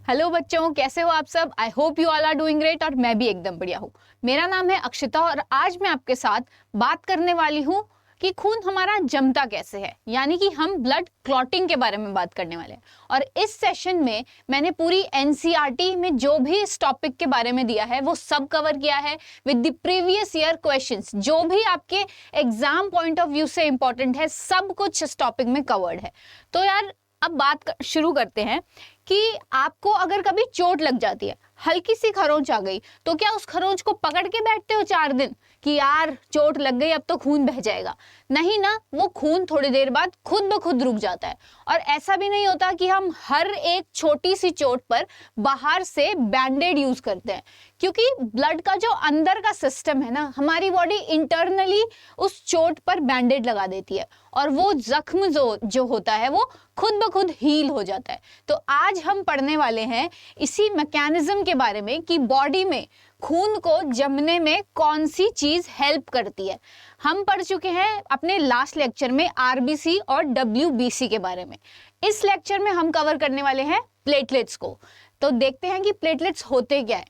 Hello बच्चों, कैसे हो आप सब। I hope you all are doing great. और मैं भी एकदम बढ़िया हूँ। मेरा नाम है अक्षिता और आज मैं आपके साथ बात करने वाली हूँ कि खून हमारा जमता कैसे है, यानी कि हम ब्लड क्लॉटिंग के बारे में बात करने वाले हैं। और इस सेशन में मैंने पूरी एनसीईआरटी में जो भी इस टॉपिक के बारे में दिया है वो सब कवर किया है with the previous year questions. जो भी आपके एग्जाम पॉइंट ऑफ व्यू से इंपॉर्टेंट है, सब कुछ इस टॉपिक में कवर्ड है। तो यार अब शुरू करते हैं कि आपको अगर कभी चोट लग जाती है, हल्की सी खरोंच आ गई, तो क्या उस खरोंच को पकड़ के बैठते हो 4 दिन कि यार चोट लग गई अब तो खून बह जाएगा? नहीं ना, वो खून थोड़ी देर बाद खुद ब खुद रुक जाता है। और ऐसा भी नहीं होता कि हम हर एक छोटी सी चोट पर बाहर से बैंडेड यूज करते हैं, क्योंकि ब्लड का जो अंदर का सिस्टम है ना, हमारी बॉडी इंटरनली उस चोट पर बैंडेड लगा देती है और वो जख्म जो होता है वो खुद ब खुद हील हो जाता है। तो आज हम पढ़ने वाले हैं इसी मैकेनिज्म के बारे में कि बॉडी में खून को जमने में कौन सी चीज हेल्प करती है। हम पढ़ चुके हैं अपने लास्ट लेक्चर में आरबीसी और डब्ल्यूबीसी के बारे में। इस लेक्चर में हम कवर करने वाले हैं प्लेटलेट्स को। तो देखते हैं कि प्लेटलेट्स होते क्या है।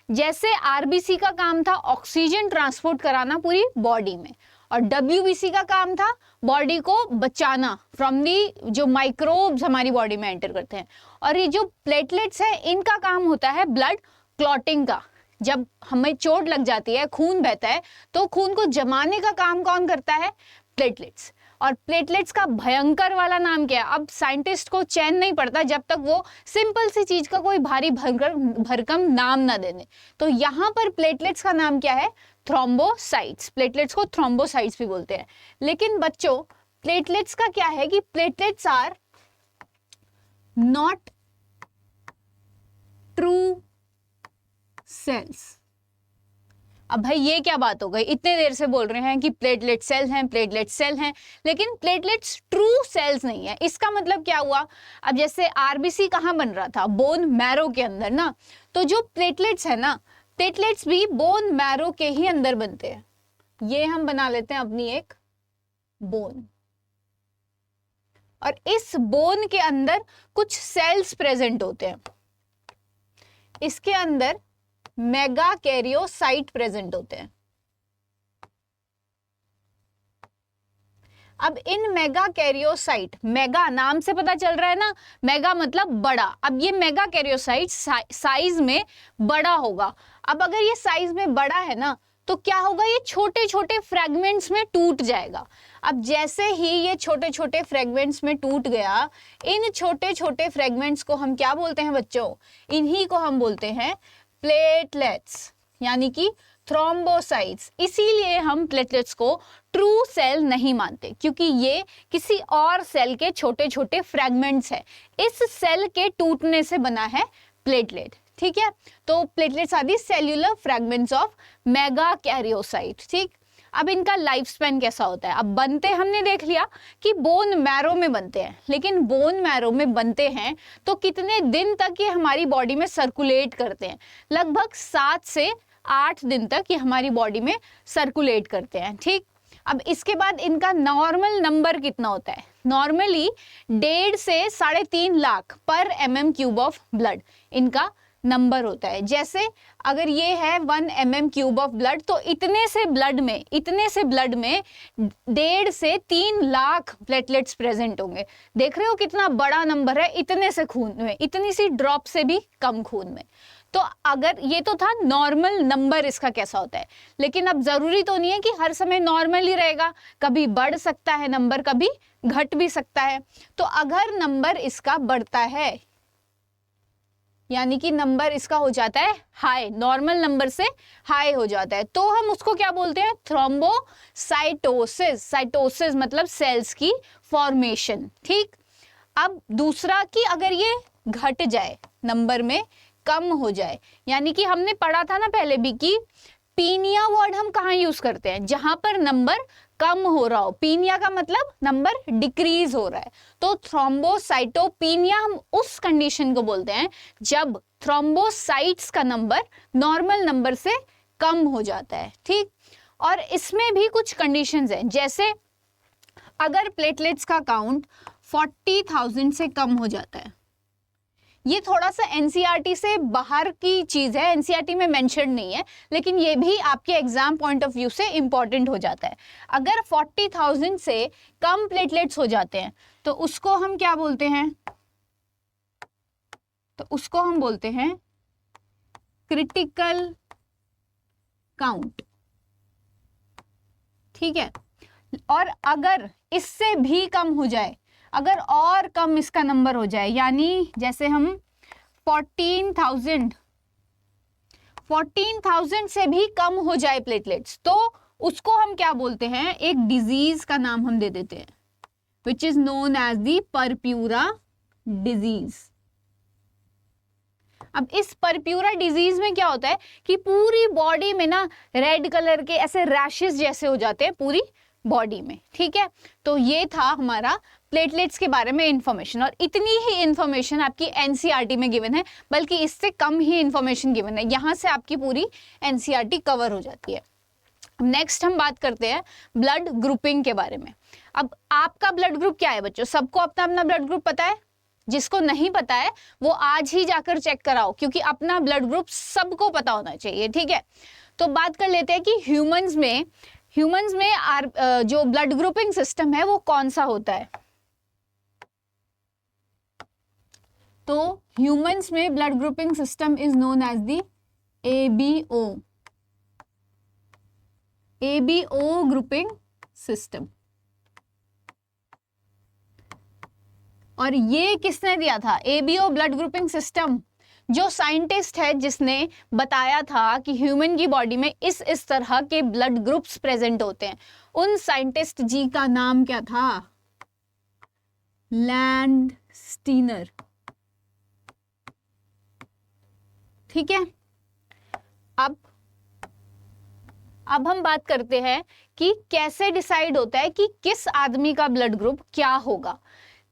जैसे आरबीसी का काम था ऑक्सीजन ट्रांसपोर्ट कराना पूरी बॉडी में, और डब्ल्यूबीसी का काम था बॉडी को बचाना फ्रॉम दी जो माइक्रोब्स हमारी बॉडी में एंटर करते हैं। और ये जो प्लेटलेट्स है इनका काम होता है ब्लड क्लॉटिंग का। जब हमें चोट लग जाती है, खून बहता है, तो खून को जमाने का काम कौन करता है? प्लेटलेट्स। और प्लेटलेट्स का भयंकर वाला नाम क्या है? अब साइंटिस्ट को चैन नहीं पड़ता जब तक वो सिंपल सी चीज का कोई भारी भरकम नाम ना दे दे। तो यहाँ पर प्लेटलेट्स का नाम क्या है? थ्रोम्बोसाइट्स। प्लेटलेट्स को थ्रोम्बोसाइट्स भी बोलते हैं। लेकिन बच्चों, प्लेटलेट्स का क्या है कि platelets are not true cells. अब भाई ये क्या बात हो गई? इतने देर से बोल रहे हैं कि प्लेटलेट सेल्स हैं, प्लेटलेट सेल हैं, लेकिन प्लेटलेट्स ट्रू सेल्स नहीं है। इसका मतलब क्या हुआ? अब जैसे आरबीसी कहाँ बन रहा था? बोन मैरो के अंदर ना। तो जो प्लेटलेट्स है ना, प्लेटलेट्स भी बोन मैरो के ही अंदर बनते हैं। ये हम बना लेते हैं अपनी एक बोन, और इस बोन के अंदर कुछ सेल्स प्रेजेंट होते हैं। इसके अंदर मेगा कैरियोसाइट प्रेजेंट होते हैं। अब इन मेगा कैरियोसाइट, मेगा नाम से पता चल रहा है ना, मेगा मतलब बड़ा। अब ये मेगा कैरियोसाइट साइज में बड़ा होगा। अब अगर ये साइज में बड़ा है ना, तो क्या होगा? ये छोटे छोटे फ्रेगमेंट्स में टूट जाएगा। अब जैसे ही ये छोटे छोटे फ्रेगमेंट्स में टूट गया, इन छोटे छोटे फ्रेगमेंट्स को हम क्या बोलते हैं बच्चों? इन्हीं को हम बोलते हैं प्लेटलेट्स, यानी कि थ्रोम्बोसाइट्स। इसीलिए हम प्लेटलेट्स को ट्रू सेल नहीं मानते, क्योंकि ये किसी और सेल के छोटे छोटे फ्रेगमेंट्स है। इस सेल के टूटने से बना है प्लेटलेट। ठीक है, तो platelets are the cellular fragments of megakaryocyte. ठीक, अब इनका लाइफ स्पैन कैसा होता है? अब बनते हमने देख लिया कि बोन मैरो में बनते हैं, लेकिन बोन मैरो में बनते हैं तो कितने दिन तक ये हमारी बॉडी में सर्कुलेट करते हैं? लगभग 7 से 8 दिन तक ये हमारी बॉडी में सर्कुलेट करते हैं। ठीक, अब इसके बाद इनका नॉर्मल नंबर कितना होता है? नॉर्मली 1.5 से 3.5 लाख पर mm³ ऑफ ब्लड इनका नंबर होता है। जैसे अगर ये है 1 mm³ ऑफ ब्लड, तो इतने से ब्लड में 1.5 से 3 लाख प्लेटलेट्स प्रेजेंट होंगे। देख रहे हो कितना बड़ा नंबर है इतने से खून में, इतनी सी ड्रॉप से भी कम खून में। तो अगर ये तो था नॉर्मल नंबर इसका कैसा होता है, लेकिन अब जरूरी तो नहीं है कि हर समय नॉर्मल ही रहेगा। कभी बढ़ सकता है नंबर, कभी घट भी सकता है। तो अगर नंबर इसका बढ़ता है, यानी कि नंबर इसका हो जाता है हाई, नॉर्मल नंबर से हाई हो जाता है, तो हम उसको क्या बोलते हैं? थ्रोम्बोसाइटोसिस। साइटोसिस मतलब सेल्स की फॉर्मेशन। ठीक, अब दूसरा कि अगर ये घट जाए, नंबर में कम हो जाए, यानी कि हमने पढ़ा था ना पहले भी कि पीनिया वर्ड हम कहाँ यूज करते हैं? जहां पर नंबर कम हो रहा हो। पीनिया का मतलब नंबर डिक्रीज हो रहा है। तो थ्रोम्बोसाइटोपीनिया हम उस कंडीशन को बोलते हैं जब थ्रोम्बोसाइट्स का नंबर नॉर्मल नंबर से कम हो जाता है। ठीक, और इसमें भी कुछ कंडीशंस हैं, जैसे अगर प्लेटलेट्स का काउंट 40,000 से कम हो जाता है, ये थोड़ा सा एनसीईआरटी से बाहर की चीज है, एनसीईआरटी में मेंशन नहीं है, लेकिन ये भी आपके एग्जाम पॉइंट ऑफ व्यू से इंपॉर्टेंट हो जाता है। अगर 40,000 से कम प्लेटलेट्स हो जाते हैं तो उसको हम क्या बोलते हैं, तो उसको हम बोलते हैं क्रिटिकल काउंट, ठीक है। और अगर इससे भी कम हो जाए, अगर और कम इसका नंबर हो जाए, यानी जैसे हम 14,000 से भी कम हो जाए प्लेटलेट्स, तो उसको हम क्या बोलते हैं, एक डिजीज का नाम हम दे देते हैं, which is known as the purpura disease. अब इस परप्यूरा डिजीज में क्या होता है कि पूरी बॉडी में ना रेड कलर के ऐसे रैशेस जैसे हो जाते हैं पूरी बॉडी में, ठीक है। तो ये था हमारा प्लेटलेट्स के बारे में इंफॉर्मेशन, और इतनी ही इंफॉर्मेशन आपकी एनसीईआरटी में गिवन है, बल्कि इससे कम ही इंफॉर्मेशन गिवन है, यहाँ से आपकी पूरी एनसीईआरटी कवर हो जाती है। नेक्स्ट हम बात करते हैं ब्लड ग्रुपिंग के बारे में। अब आपका ब्लड ग्रुप क्या है बच्चों, सबको अपना अपना ब्लड ग्रुप पता है? जिसको नहीं पता है वो आज ही जाकर चेक कराओ, क्योंकि अपना ब्लड ग्रुप सबको पता होना चाहिए, ठीक है। तो बात कर लेते हैं कि ह्यूमंस में जो ब्लड ग्रुपिंग सिस्टम है वो कौन सा होता है। तो ह्यूमंस में blood grouping system is known as the ABO grouping system. और ये किसने दिया था एबीओ ब्लड ग्रुपिंग सिस्टम? जो साइंटिस्ट है जिसने बताया था कि ह्यूमन की बॉडी में इस तरह के ब्लड ग्रुप्स प्रेजेंट होते हैं, उन साइंटिस्ट जी का नाम क्या था? लैंडस्टीनर, ठीक है। अब हम बात करते हैं कि कैसे डिसाइड होता है कि किस आदमी का ब्लड ग्रुप क्या होगा।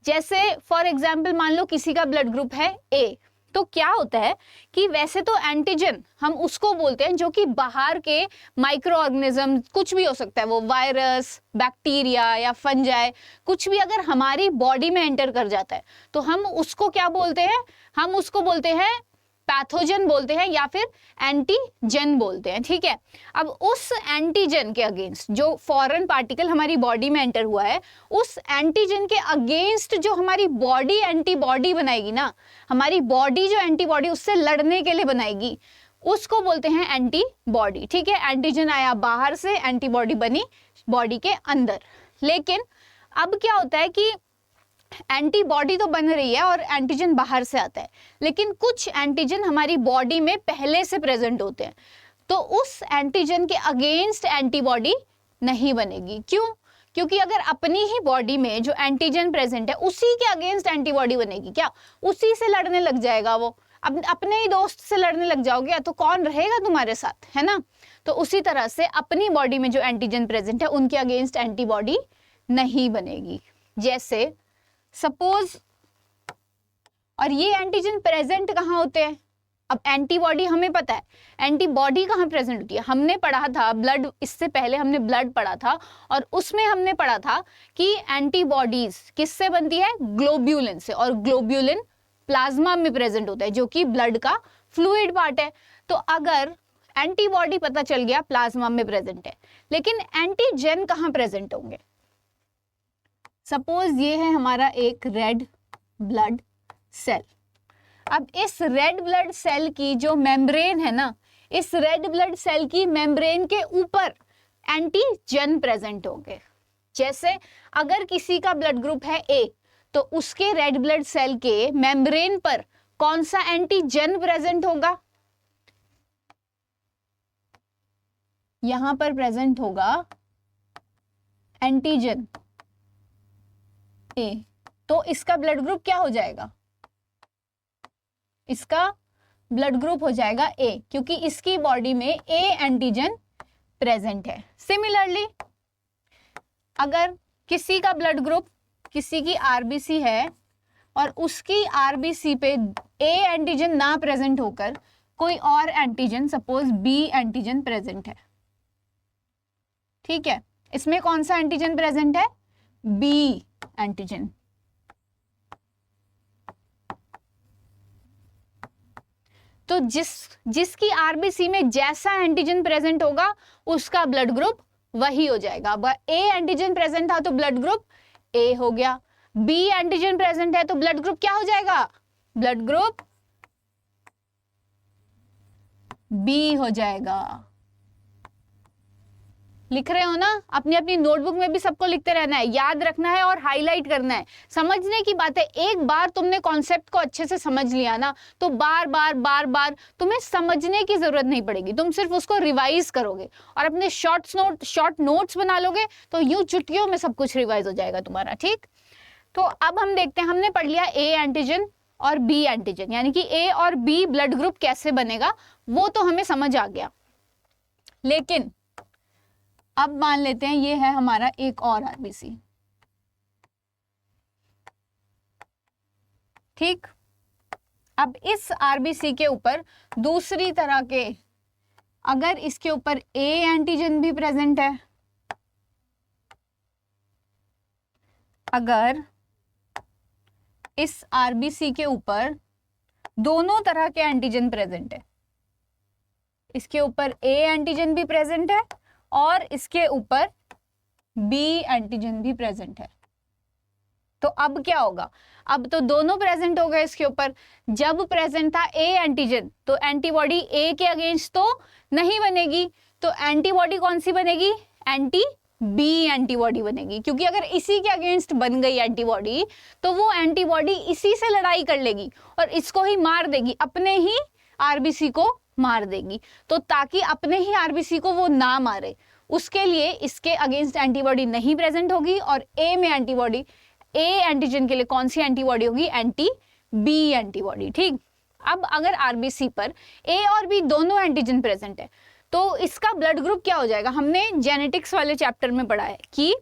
जैसे फॉर एग्जाम्पल मान लो किसी का ब्लड ग्रुप है ए, तो क्या होता है कि वैसे तो एंटीजन हम उसको बोलते हैं जो कि बाहर के माइक्रो ऑर्गेनिज्म, कुछ भी हो सकता है, वो वायरस, बैक्टीरिया या फंजाई, कुछ भी अगर हमारी बॉडी में एंटर कर जाता है तो हम उसको क्या बोलते हैं? हम उसको बोलते हैं पैथोजन बोलते हैं या फिर एंटीजन बोलते हैं, ठीक है। अब उस एंटीजन के अगेंस्ट जो फॉरेन पार्टिकल हमारी बॉडी में एंटर हुआ है, उस एंटीजन के अगेंस्ट जो हमारी बॉडी एंटीबॉडी बनाएगी ना, हमारी बॉडी जो एंटीबॉडी उससे लड़ने के लिए बनाएगी, उसको बोलते हैं एंटीबॉडी, ठीक है। एंटीजन आया बाहर से, एंटीबॉडी बनी बॉडी के अंदर। लेकिन अब क्या होता है कि एंटीबॉडी तो बन रही है और एंटीजन बाहर से आता है, लेकिन कुछ एंटीजन हमारी बॉडी में पहले से प्रेजेंट होते हैं, तो उस एंटीजन के अगेंस्ट एंटीबॉडी नहीं बनेगी। क्यों? क्योंकि अगर अपनी ही बॉडी में जो एंटीजन प्रेजेंट है उसी के अगेंस्ट एंटीबॉडी बनेगी, क्या उसी से लड़ने लग जाएगा वो? अब अपने ही दोस्त से लड़ने लग जाओगे तो कौन रहेगा तुम्हारे साथ, है ना। तो उसी तरह से अपनी बॉडी में जो एंटीजन प्रेजेंट है उनके अगेंस्ट एंटीबॉडी नहीं बनेगी। जैसे सपोज, और ये एंटीजन प्रेजेंट कहाँ होते हैं? अब एंटीबॉडी हमें पता है, एंटीबॉडी कहाँ प्रेजेंट होती है? हमने पढ़ा था ब्लड, इससे पहले हमने ब्लड पढ़ा था और उसमें हमने पढ़ा था कि एंटीबॉडीज किससे बनती है? ग्लोब्यूलिन से, और ग्लोब्यूलिन प्लाज्मा में प्रेजेंट होता है जो कि ब्लड का फ्लूइड पार्ट है। तो अगर एंटीबॉडी पता चल गया प्लाज्मा में प्रेजेंट है, लेकिन एंटीजन कहाँ प्रेजेंट होंगे? सपोज ये है हमारा एक रेड ब्लड सेल। अब इस रेड ब्लड सेल की जो मेम्ब्रेन है ना, इस रेड ब्लड सेल की मेम्ब्रेन के ऊपर एंटीजन प्रेजेंट होंगे। जैसे अगर किसी का ब्लड ग्रुप है ए, तो उसके रेड ब्लड सेल के मेम्ब्रेन पर कौन सा एंटीजन प्रेजेंट होगा? यहां पर प्रेजेंट होगा एंटीजन ए, तो इसका ब्लड ग्रुप क्या हो जाएगा? इसका ब्लड ग्रुप हो जाएगा ए, क्योंकि इसकी बॉडी में ए एंटीजन प्रेजेंट है। सिमिलरली अगर किसी का ब्लड ग्रुप, किसी की आरबीसी है और उसकी आरबीसी पे ए एंटीजन ना प्रेजेंट होकर कोई और antigen, suppose B antigen present है, ठीक है। इसमें कौन सा एंटीजन प्रेजेंट है? B antigen. तो जिसकी आरबीसी में जैसा एंटीजन प्रेजेंट होगा उसका ब्लड ग्रुप वही हो जाएगा। अब ए एंटीजन प्रेजेंट था तो ब्लड ग्रुप ए हो गया, बी एंटीजन प्रेजेंट है तो ब्लड ग्रुप क्या हो जाएगा? ब्लड ग्रुप बी हो जाएगा। लिख रहे हो ना? अपनी अपनी नोटबुक में भी सबको लिखते रहना है, याद रखना है और हाईलाइट करना है। समझने की बात है, एक बार तुमने कॉन्सेप्ट को अच्छे से समझ लिया ना तो बार बार तुम्हें समझने की जरूरत नहीं पड़ेगी, तुम सिर्फ उसको रिवाइज करोगे और अपने शॉर्ट नोट्स बना लोगे तो यूं चुटकियों में सब कुछ रिवाइज हो जाएगा तुम्हारा। ठीक, तो अब हम देखते हैं, हमने पढ़ लिया ए एंटीजन और बी एंटीजन, यानी कि ए और बी ब्लड ग्रुप कैसे बनेगा वो तो हमें समझ आ गया। लेकिन अब मान लेते हैं ये है हमारा एक और आरबीसी। ठीक, अब इस आरबीसी के ऊपर दूसरी तरह के, अगर इसके ऊपर ए एंटीजन भी प्रेजेंट है, अगर इस आरबीसी के ऊपर दोनों तरह के एंटीजन प्रेजेंट है, इसके ऊपर ए एंटीजन भी प्रेजेंट है और इसके ऊपर बी एंटीजन भी प्रेजेंट है, तो अब क्या होगा? अब तो दोनों प्रेजेंट हो गए इसके ऊपर। जब प्रेजेंट था ए एंटीजन तो एंटीबॉडी ए के अगेंस्ट तो नहीं बनेगी, तो एंटीबॉडी कौन सी बनेगी? एंटी बी एंटीबॉडी बनेगी, क्योंकि अगर इसी के अगेंस्ट बन गई एंटीबॉडी तो वो एंटीबॉडी इसी से लड़ाई कर लेगी और इसको ही मार देगी, अपने ही आरबीसी को मार देगी। तो ताकि अपने ही आरबीसी को वो ना मारे उसके लिए इसके अगेंस्ट एंटीबॉडी नहीं प्रेजेंट होगी और ए में एंटीबॉडी, ए एंटीजन के लिए कौन सी एंटीबॉडी होगी? Anti B antibody. ठीक, अब अगर आरबीसी पर ए और बी दोनों एंटीजन प्रेजेंट है तो इसका ब्लड ग्रुप क्या हो जाएगा? हमने जेनेटिक्स वाले चैप्टर में पढ़ा है कि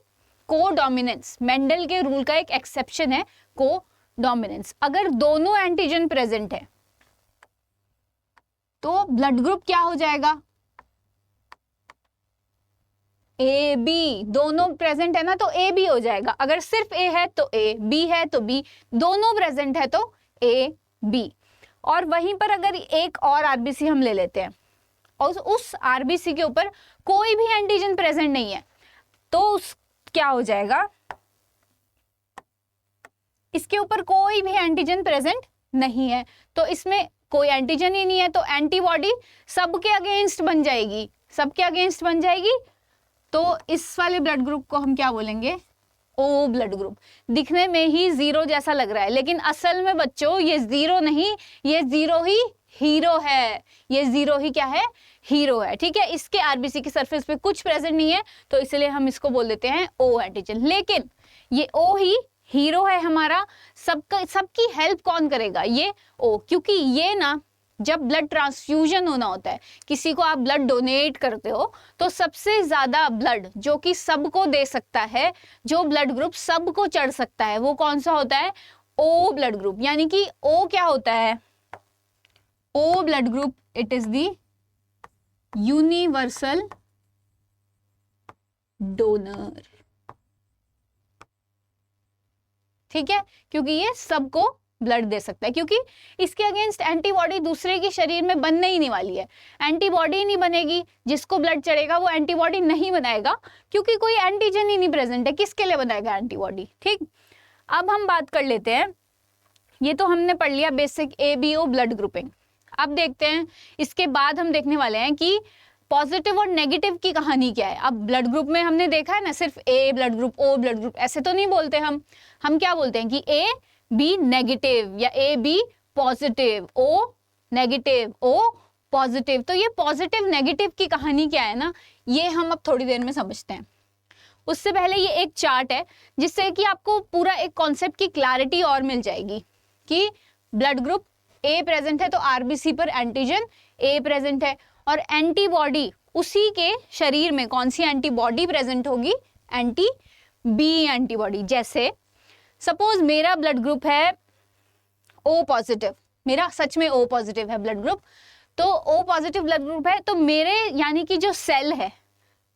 कोडोमिनेंस, मेंडल के रूल का एक एक्सेप्शन है कोडोमिनेंस। अगर दोनों एंटीजन प्रेजेंट है तो ब्लड ग्रुप क्या हो जाएगा? ए बी, दोनों प्रेजेंट है ना तो ए बी हो जाएगा। अगर सिर्फ ए है तो ए, बी है तो बी, दोनों प्रेजेंट है तो ए बी। और वहीं पर अगर एक और आरबीसी हम ले लेते हैं और उस आरबीसी के ऊपर कोई भी एंटीजन प्रेजेंट नहीं है तो क्या हो जाएगा? इसके ऊपर कोई भी एंटीजन प्रेजेंट नहीं है तो इसमें कोई एंटीजन ही नहीं है तो एंटीबॉडी सबके अगेंस्ट बन जाएगी, सबके अगेंस्ट बन जाएगी। तो इस वाले ब्लड ग्रुप को हम क्या बोलेंगे? O blood group. दिखने में ही जीरो जैसा लग रहा है लेकिन असल में बच्चों ये जीरो नहीं, ये जीरो ही हीरो है, ये जीरो ही क्या है? हीरो है। ठीक है, इसके आरबीसी की सरफेस पे कुछ प्रेजेंट नहीं है तो इसलिए हम इसको बोल देते हैं ओ एंटीजन। लेकिन ये ओ ही हीरो है हमारा, सबकी हेल्प कौन करेगा? ये ओ, क्योंकि ये ना जब ब्लड ट्रांसफ्यूजन होना होता है, किसी को आप ब्लड डोनेट करते हो तो सबसे ज्यादा ब्लड जो कि सबको दे सकता है, जो ब्लड ग्रुप सबको चढ़ सकता है, वो कौन सा होता है? O blood group. यानी कि ओ क्या होता है? O blood group, it is the universal donor. ठीक है, क्योंकि ये सबको ब्लड दे सकता है, क्योंकि इसके अगेंस्ट एंटीबॉडी दूसरे के शरीर में बनने ही नहीं वाली है। एंटीबॉडी नहीं बनेगी, जिसको ब्लड चढ़ेगा वो एंटीबॉडी नहीं बनाएगा क्योंकि कोई एंटीजन ही नहीं प्रेजेंट है, किसके लिए बनाएगा एंटीबॉडी? ठीक, अब हम बात कर लेते हैं, ये तो हमने पढ़ लिया बेसिक ABO ब्लड ग्रुपिंग। अब देखते हैं इसके बाद हम देखने वाले हैं कि पॉजिटिव और नेगेटिव की कहानी क्या है। अब ब्लड ग्रुप में हमने देखा है ना, सिर्फ A blood group, O blood group, ऐसे तो नहीं बोलते हम क्या बोलते हैं कि ए बी नेगेटिव या A B positive, O negative, O positive. तो ये पॉजिटिव नेगेटिव की कहानी क्या है ना, ये हम अब थोड़ी देर में समझते हैं। उससे पहले ये एक चार्ट है जिससे कि आपको पूरा एक कॉन्सेप्ट की क्लैरिटी और मिल जाएगी कि ब्लड ग्रुप ए प्रेजेंट है तो आरबीसी पर एंटीजन ए प्रेजेंट है और एंटीबॉडी उसी के शरीर में कौन सी एंटीबॉडी प्रेजेंट होगी? Anti B antibody. जैसे सपोज मेरा ब्लड ग्रुप है ओ पॉजिटिव, मेरा सच में ओ पॉजिटिव है ब्लड ग्रुप, तो ओ पॉजिटिव ब्लड ग्रुप है तो मेरे यानी कि जो सेल है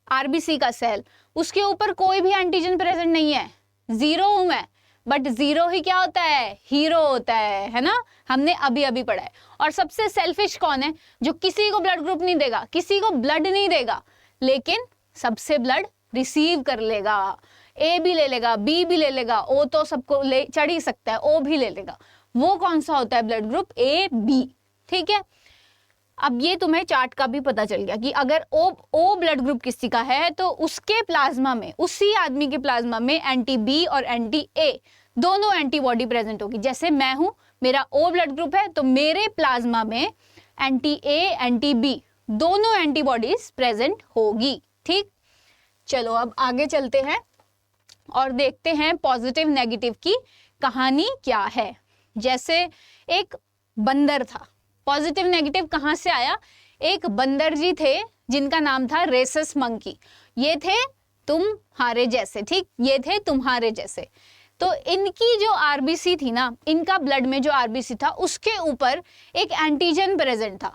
आरबीसी का सेल, उसके ऊपर कोई भी एंटीजन प्रेजेंट नहीं है, जीरो हूं मैं, बट जीरो ही क्या होता है, हीरो होता है ना, हमने अभी अभी पढ़ा है। और सबसे सेल्फिश कौन है, जो किसी को ब्लड ग्रुप नहीं देगा, किसी को ब्लड नहीं देगा, लेकिन सबसे ब्लड रिसीव कर लेगा, ए भी ले लेगा, बी भी ले लेगा, ओ तो सबको ले चढ़ ही सकता है, ओ भी ले लेगा, वो कौन सा होता है ब्लड ग्रुप, ए बी। ठीक है, अब ये तुम्हें चार्ट का भी पता चल गया कि अगर ओ ब्लड ग्रुप किसी का है तो उसके प्लाज्मा में, उसी आदमी के प्लाज्मा में एंटी बी और एंटी ए दोनों एंटीबॉडी प्रेजेंट होगी। जैसे मैं हूं, मेरा ओ ब्लड ग्रुप है, तो मेरे प्लाज्मा में एंटी ए एंटी बी दोनों एंटीबॉडीज प्रेजेंट होगी। ठीक, चलो अब आगे चलते हैं और देखते हैं पॉजिटिव नेगेटिव की कहानी क्या है। जैसे एक बंदर था, पॉजिटिव नेगेटिव कहाँ से आया, एक बंदर जी थे जिनका नाम था रेसस मंकी। ये थे तुम्हारे जैसे, ठीक, ये थे तुम्हारे जैसे। तो इनकी जो आरबीसी थी ना, इनका ब्लड में जो आरबीसी था उसके ऊपर एक एंटीजन प्रेजेंट था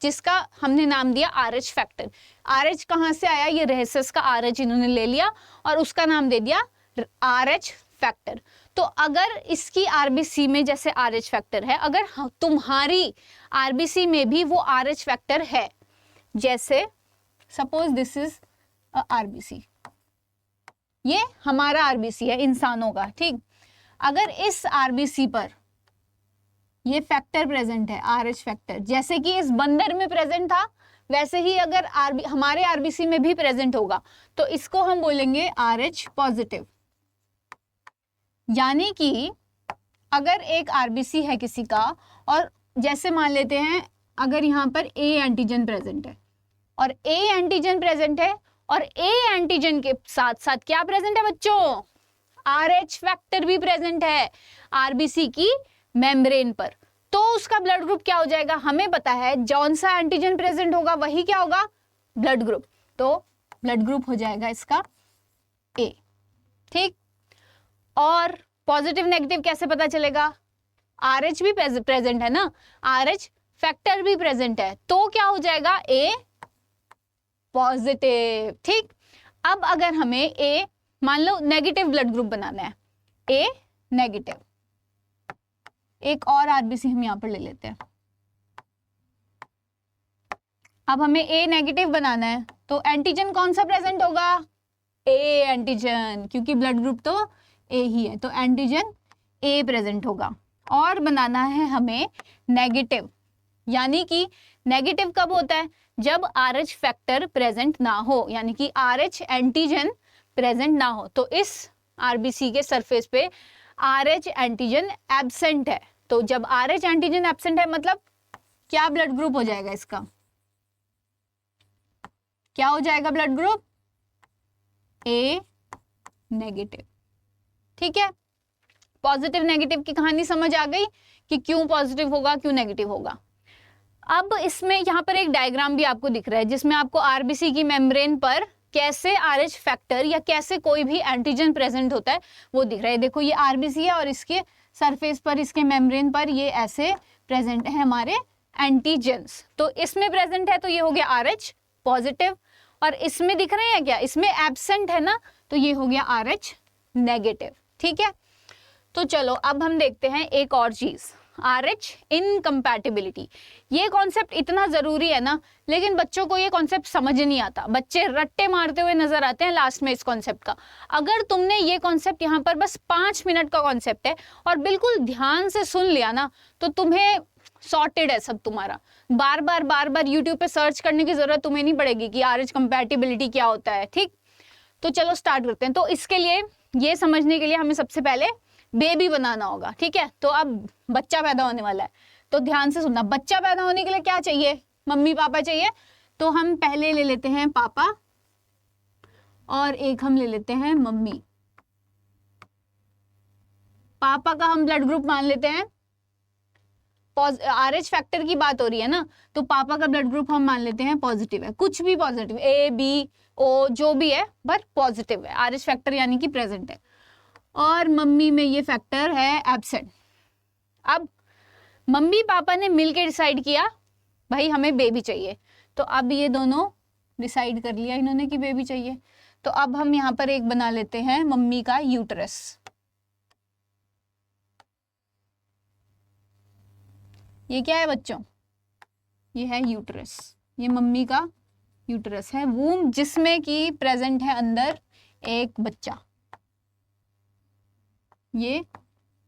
जिसका हमने नाम दिया आरएच फैक्टर। आरएच कहाँ से आया, ये रेसस का आरएच इन्होंने ले लिया और उसका नाम दे दिया आरएच फैक्टर। तो अगर इसकी आरबीसी में जैसे आरएच फैक्टर है, अगर तुम्हारी आरबीसी में भी वो आरएच फैक्टर है, जैसे सपोज दिस इज आरबीसी, ये हमारा आरबीसी है इंसानों का, ठीक, अगर इस आरबीसी पर ये फैक्टर प्रेजेंट है, आरएच फैक्टर, जैसे कि इस बंदर में प्रेजेंट था वैसे ही अगर हमारे आरबीसी में भी प्रेजेंट होगा तो इसको हम बोलेंगे आरएच पॉजिटिव। यानी कि अगर एक आरबीसी है किसी का और जैसे मान लेते हैं अगर यहाँ पर ए एंटीजन प्रेजेंट है और ए एंटीजन प्रेजेंट है और ए एंटीजन के साथ साथ क्या प्रेजेंट है बच्चों, आरएच फैक्टर भी प्रेजेंट है आरबीसी की मेम्ब्रेन पर, तो उसका ब्लड ग्रुप क्या हो जाएगा, हमें पता है जौन सा एंटीजन प्रेजेंट होगा वही क्या होगा, ब्लड ग्रुप। तो ब्लड ग्रुप हो जाएगा इसका ए। ठीक, और पॉजिटिव नेगेटिव कैसे पता चलेगा, आरएच भी प्रेजेंट है ना, आरएच फैक्टर भी प्रेजेंट है, तो क्या हो जाएगा, ए पॉजिटिव। ठीक, अब अगर हमें ए मान लो नेगेटिव ब्लड ग्रुप बनाना है, ए नेगेटिव, एक और आरबीसी हम यहां पर ले लेते हैं। अब हमें ए नेगेटिव बनाना है तो एंटीजन कौन सा प्रेजेंट होगा, ए एंटीजन, क्योंकि ब्लड ग्रुप तो ए ही है, तो एंटीजन ए प्रेजेंट होगा। और बनाना है हमें नेगेटिव, यानी कि नेगेटिव कब होता है, जब आरएच फैक्टर प्रेजेंट ना हो, यानी कि आरएच एंटीजन प्रेजेंट ना हो। तो इस आरबीसी के सरफेस पे आरएच एंटीजन एब्सेंट है, तो जब आरएच एंटीजन एब्सेंट है मतलब क्या ब्लड ग्रुप हो जाएगा इसका, क्या हो जाएगा ब्लड ग्रुप, ए नेगेटिव। ठीक है, पॉजिटिव नेगेटिव की कहानी समझ आ गई कि क्यों पॉजिटिव होगा क्यों नेगेटिव होगा। अब इसमें यहाँ पर एक डायग्राम भी आपको दिख रहा है जिसमें आपको आरबीसी की मेम्ब्रेन पर कैसे आरएच फैक्टर या कैसे कोई भी एंटीजन प्रेजेंट होता है वो दिख रहा है। देखो ये आरबीसी है और इसके सरफेस पर, इसके मेम्ब्रेन पर ये ऐसे प्रेजेंट है हमारे एंटीजेंस। तो इसमें प्रेजेंट है तो ये हो गया आरएच पॉजिटिव, और इसमें दिख रहे हैं क्या, इसमें एब्सेंट है ना, तो ये हो गया आरएच नेगेटिव। ठीक है, तो चलो अब हम देखते हैं एक और चीज, आरएच इनकम्पैटिबिलिटी। ये कॉन्सेप्ट इतना जरूरी है ना, लेकिन बच्चों को ये कॉन्सेप्ट समझ नहीं आता, बच्चे रट्टे मारते हुए नजर आते हैं लास्ट में इस कॉन्सेप्ट का। अगर तुमने ये कॉन्सेप्ट यहाँ पर बस 5 मिनट का कॉन्सेप्ट है और बिल्कुल ध्यान से सुन लिया ना, तो तुम्हें सॉर्टेड है सब तुम्हारा। बार बार यूट्यूब पे सर्च करने की जरूरत तुम्हें नहीं पड़ेगी कि आरएच कंपैटिबिलिटी क्या होता है। ठीक, तो चलो स्टार्ट करते हैं। तो इसके लिए, ये समझने के लिए हमें सबसे पहले बेबी बनाना होगा। ठीक है, तो अब बच्चा पैदा होने वाला है, तो ध्यान से सुनना। बच्चा पैदा होने के लिए क्या चाहिए, मम्मी पापा चाहिए, तो हम पहले ले लेते हैं पापा और एक हम ले लेते हैं मम्मी। पापा का हम ब्लड ग्रुप मान लेते हैं, आरएच फैक्टर की बात हो रही है ना, तो पापा का ब्लड ग्रुप हम मान लेते हैं पॉजिटिव है, कुछ भी पॉजिटिव, ए बी ओ जो भी है बट पॉजिटिव है, आरएच फैक्टर यानी कि प्रेजेंट है। और मम्मी में ये फैक्टर है एब्सेंट। अब मम्मी पापा ने मिलकर डिसाइड किया भाई हमें बेबी चाहिए, तो अब ये दोनों डिसाइड कर लिया इन्होंने कि बेबी चाहिए, तो अब हम यहाँ पर एक बना लेते हैं मम्मी का यूट्रस। ये क्या है बच्चों? ये है यूट्रस। ये मम्मी का यूट्रस है, वूम, जिसमें कि प्रेजेंट है अंदर एक बच्चा, ये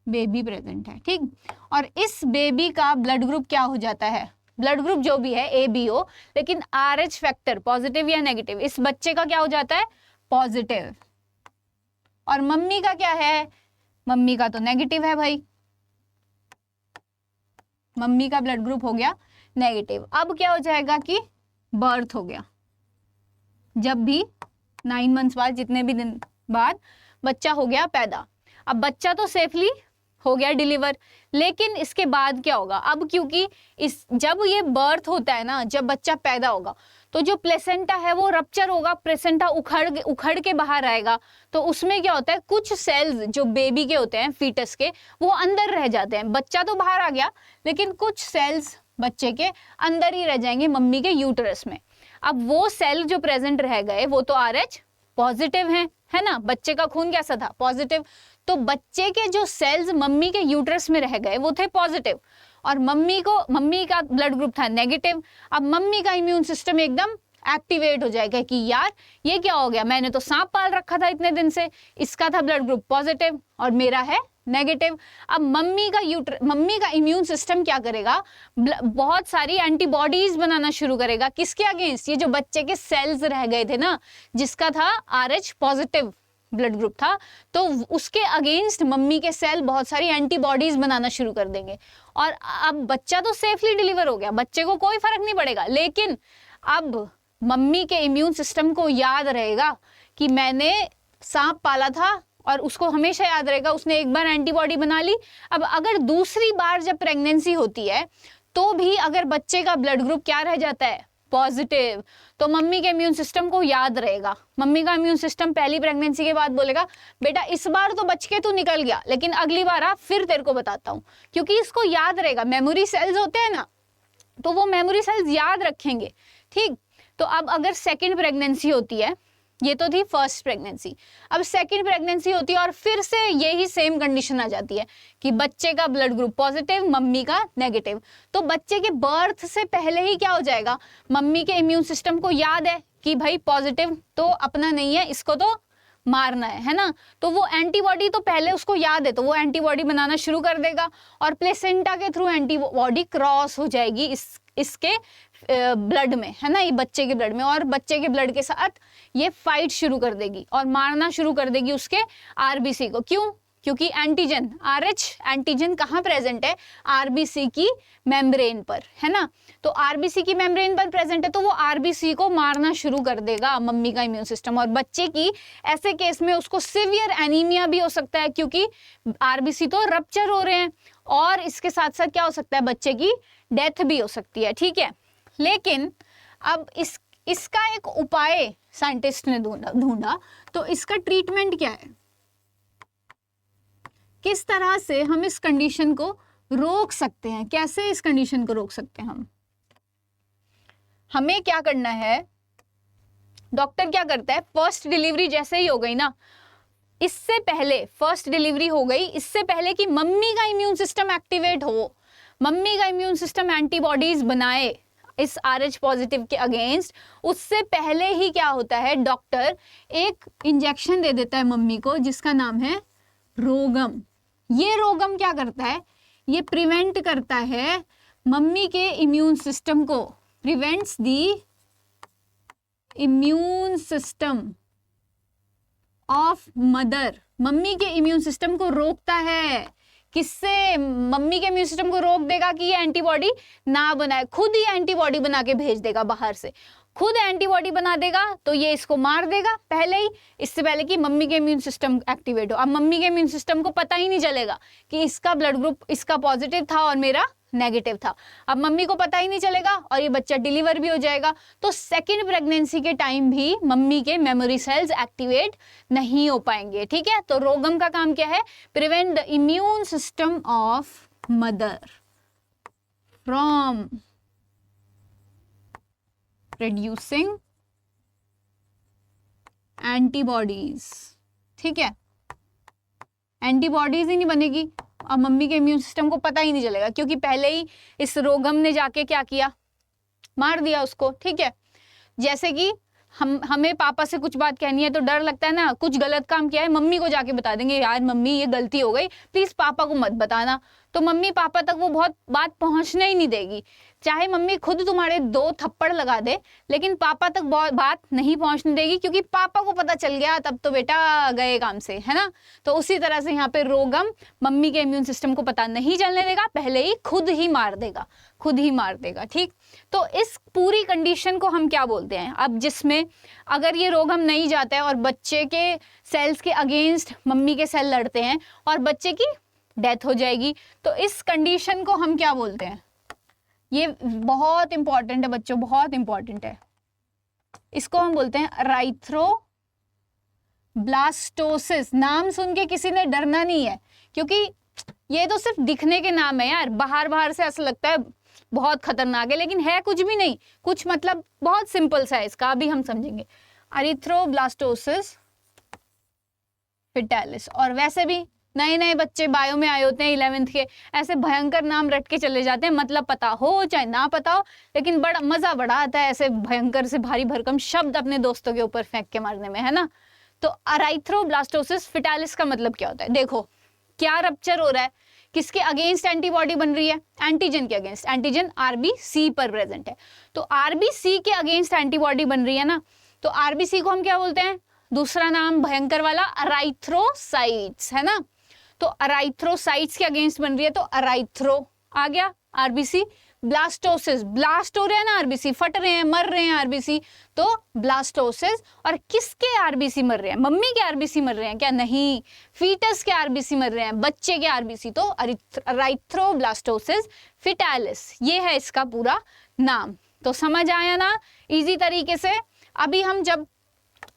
बेबी प्रेजेंट है, ठीक। और इस बेबी का ब्लड ग्रुप क्या हो जाता है? ब्लड ग्रुप जो भी है ABO, लेकिन RH फैक्टर पॉजिटिव या नेगेटिव, इस बच्चे का क्या हो जाता है? पॉजिटिव। और मम्मी का क्या है? मम्मी का तो नेगेटिव है भाई, मम्मी का ब्लड ग्रुप हो गया नेगेटिव। अब क्या हो जाएगा कि बर्थ हो गया, जब भी 9 मंथ्स बाद, जितने भी दिन बाद बच्चा हो गया पैदा। अब बच्चा तो सेफली हो गया डिलीवर, लेकिन इसके बाद क्या होगा? अब क्योंकि जब ये बर्थ होता है ना, जब बच्चा पैदा होगा, तो जो प्लेसेंटा है वो रप्चर होगा, प्लेसेंटा उखड़ के बाहर आएगा। तो उसमें क्या होता है, कुछ सेल्स जो बेबी के होते हैं, फीटस के, वो अंदर रह जाते हैं। बच्चा तो बाहर आ गया, लेकिन कुछ सेल्स बच्चे के अंदर ही रह जाएंगे मम्मी के यूट्रस में। अब वो सेल जो प्रेजेंट रह गए वो तो RH पॉजिटिव हैं, है ना? बच्चे का खून कैसा था? पॉजिटिव। तो बच्चे के जो सेल्स मम्मी के यूट्रस में रह गए वो थे पॉजिटिव, और मम्मी का ब्लड ग्रुप था नेगेटिव। अब मम्मी का इम्यून सिस्टम एकदम एक्टिवेट हो जाएगा कि यार ये क्या हो गया, मैंने तो सांप पाल रखा था इतने दिन से, इसका था ब्लड ग्रुप पॉजिटिव और मेरा है नेगेटिव। अब मम्मी का इम्यून सिस्टम क्या करेगा? बहुत सारी एंटीबॉडीज बनाना शुरू करेगा। किसके अगेंस्ट? ये जो बच्चे के सेल्स रह गए थे ना, जिसका था RH पॉजिटिव ब्लड ग्रुप था, तो उसके अगेंस्ट मम्मी के सेल बहुत सारी एंटीबॉडीज बनाना शुरू कर देंगे। और अब बच्चा तो सेफली डिलीवर हो गया, बच्चे को कोई फर्क नहीं पड़ेगा, लेकिन अब मम्मी के इम्यून सिस्टम को याद रहेगा कि मैंने सांप पाला था, और उसको हमेशा याद रहेगा उसने एक बार एंटीबॉडी बना ली। अब अगर दूसरी बार जब प्रेगनेंसी होती है तो भी अगर बच्चे का ब्लड ग्रुप क्या रह जाता है? पॉजिटिव, तो मम्मी के इम्यून सिस्टम को याद रहेगा। मम्मी का इम्यून सिस्टम पहली प्रेगनेंसी के बाद बोलेगा, बेटा इस बार तो बच के तू निकल गया, लेकिन अगली बार आ, फिर तेरे को बताता हूँ, क्योंकि इसको याद रहेगा। मेमोरी सेल्स होते हैं ना, तो वो मेमोरी सेल्स याद रखेंगे, ठीक। तो अब अगर सेकेंड प्रेगनेंसी होती है, ये तो थी फर्स्ट प्रेगनेंसी, अब सेकंड प्रेगनेंसी होती है और फिर से यही सेम कंडीशन आ जाती है कि बच्चे का ब्लड ग्रुप पॉजिटिव, मम्मी का नेगेटिव। तो बच्चे के बर्थ से पहले ही क्या हो जाएगा? मम्मी के इम्यून सिस्टम को याद है कि भाई पॉजिटिव तो अपना नहीं है, इसको तो मारना है ना? तो वो एंटीबॉडी तो पहले उसको याद है, तो वो एंटीबॉडी बनाना शुरू कर देगा, और प्लेसेंटा के थ्रू एंटीबॉडी क्रॉस हो जाएगी इसके ब्लड में, है ना, ये बच्चे के ब्लड में, और बच्चे के ब्लड के साथ ये फाइट शुरू कर देगी और मारना शुरू कर देगी उसके RBC को। क्यों? क्योंकि एंटीजन, RH एंटीजन कहाँ प्रेजेंट है? RBC की मेम्ब्रेन पर, है ना? तो RBC की मेम्ब्रेन पर प्रेजेंट है, तो वो RBC को मारना शुरू कर देगा मम्मी का इम्यून सिस्टम। और बच्चे की ऐसे केस में उसको सिवियर एनीमिया भी हो सकता है, क्योंकि RBC तो रप्चर हो रहे हैं, और इसके साथ साथ क्या हो सकता है? बच्चे की डेथ भी हो सकती है, ठीक है। लेकिन अब इसका एक उपाय साइंटिस्ट ने ढूंढा, तो इसका ट्रीटमेंट क्या है? किस तरह से हम इस कंडीशन को रोक सकते हैं? कैसे इस कंडीशन को रोक सकते हैं? हमें क्या करना है? डॉक्टर क्या करता है? फर्स्ट डिलीवरी जैसे ही हो गई ना, इससे पहले फर्स्ट डिलीवरी हो गई, इससे पहले कि मम्मी का इम्यून सिस्टम एक्टिवेट हो, मम्मी का इम्यून सिस्टम एंटीबॉडीज बनाए इस RH पॉजिटिव के अगेंस्ट, उससे पहले ही क्या होता है? डॉक्टर एक इंजेक्शन दे देता है मम्मी को, जिसका नाम है रोगम। ये रोगम क्या करता है? ये प्रिवेंट करता है मम्मी के इम्यून सिस्टम को, prevents the immune system of mother, mummy के इम्यून सिस्टम को रोकता है। किससे? मम्मी के इम्यून सिस्टम को रोक देगा कि ये एंटीबॉडी ना बनाए, खुद ही एंटीबॉडी बना के भेज देगा बाहर से, खुद एंटीबॉडी बना देगा, तो ये इसको मार देगा पहले ही, इससे पहले कि मम्मी के इम्यून सिस्टम एक्टिवेट हो। अब मम्मी के इम्यून सिस्टम को पता ही नहीं चलेगा कि इसका ब्लड ग्रुप, इसका पॉजिटिव था और मेरा नेगेटिव था। अब मम्मी को पता ही नहीं चलेगा और ये बच्चा डिलीवर भी हो जाएगा। तो सेकेंड प्रेगनेंसी के टाइम भी मम्मी के मेमोरी सेल्स एक्टिवेट नहीं हो पाएंगे, ठीक है। तो रोगम का काम क्या है? Prevent the immune system of mother from producing antibodies, ठीक है। एंटीबॉडीज ही नहीं बनेगी अब मम्मी के इम्यून सिस्टम को पता ही नहीं चलेगा, क्योंकि पहले ही इस रोगम ने जाके क्या किया, मार दिया उसको। ठीक है, जैसे कि हमें पापा से कुछ बात कहनी है तो डर लगता है ना, कुछ गलत काम किया है मम्मी को जाके बता देंगे, यार मम्मी ये गलती हो गई, प्लीज पापा को मत बताना, तो मम्मी पापा तक वो बहुत बात पहुंचने ही नहीं देगी। चाहे मम्मी खुद तुम्हारे 2 थप्पड़ लगा दे, लेकिन पापा तक बात नहीं पहुंचने देगी, क्योंकि पापा को पता चल गया तब तो बेटा गए काम से, है ना। तो उसी तरह से यहाँ पे रोगम मम्मी के इम्यून सिस्टम को पता नहीं चलने देगा, पहले ही खुद ही मार देगा, खुद ही मार देगा। ठीक, तो इस पूरी कंडीशन को हम क्या बोलते हैं, अब जिसमें अगर ये रोगम नहीं जाता है और बच्चे के सेल्स के अगेंस्ट मम्मी के सेल लड़ते हैं और बच्चे की डेथ हो जाएगी, तो इस कंडीशन को हम क्या बोलते हैं। ये बहुत इंपॉर्टेंट है बच्चों, बहुत इंपॉर्टेंट है। इसको हम बोलते हैं अराइथ्रोब्लास्टोसिस। नाम सुन के किसी ने डरना नहीं है, क्योंकि ये तो सिर्फ दिखने के नाम है यार, बाहर से ऐसा लगता है बहुत खतरनाक है, लेकिन है कुछ भी नहीं, कुछ मतलब बहुत सिंपल सा है इसका, अभी हम समझेंगे। अरिथ्रोब्लास्टोसिस फिटालिस। और वैसे भी नए नए बच्चे बायो में आए होते हैं 11th के, ऐसे भयंकर नाम रट के चले जाते हैं, मतलब पता हो चाहे ना पता हो, लेकिन बड़ा मजा बड़ा आता है ऐसे भयंकर से भारी भरकम शब्द अपने दोस्तों के ऊपर फेंक के मारने में, है ना। तो अराइथ्रोब्लास्टोसिस फिटालिस का मतलब क्या होता है, देखो क्या रप्चर हो रहा है, किसके अगेंस्ट एंटीबॉडी बन रही है, एंटीजन के अगेंस्ट, एंटीजन आरबीसी पर प्रेजेंट है, तो आरबीसी के अगेंस्ट एंटीबॉडी बन रही है ना, तो आरबीसी को हम क्या बोलते हैं, दूसरा नाम भयंकर वाला अराइथ्रोसाइट्स, है ना। तो अराइथ्रोसाइट्स के अगेंस्ट बन रही है, तो अराइथ्रो आ गया, आरबीसी। ब्लास्टोसिस, ब्लास्ट हो रहे हैं ना आरबीसी, फट रहे हैं, मर रहे हैं आरबीसी, तो ब्लास्टोसिस। और किसके आरबीसी मर रहे हैं, मम्मी के आरबीसी मर रहे हैं क्या, नहीं, फीटस के आरबीसी मर रहे हैं, बच्चे के आरबीसी, तो अराइथ्रोब्लास्टोसिस फिटालिस, ये है इसका पूरा नाम। तो समझ आया ना इजी तरीके से। अभी हम जब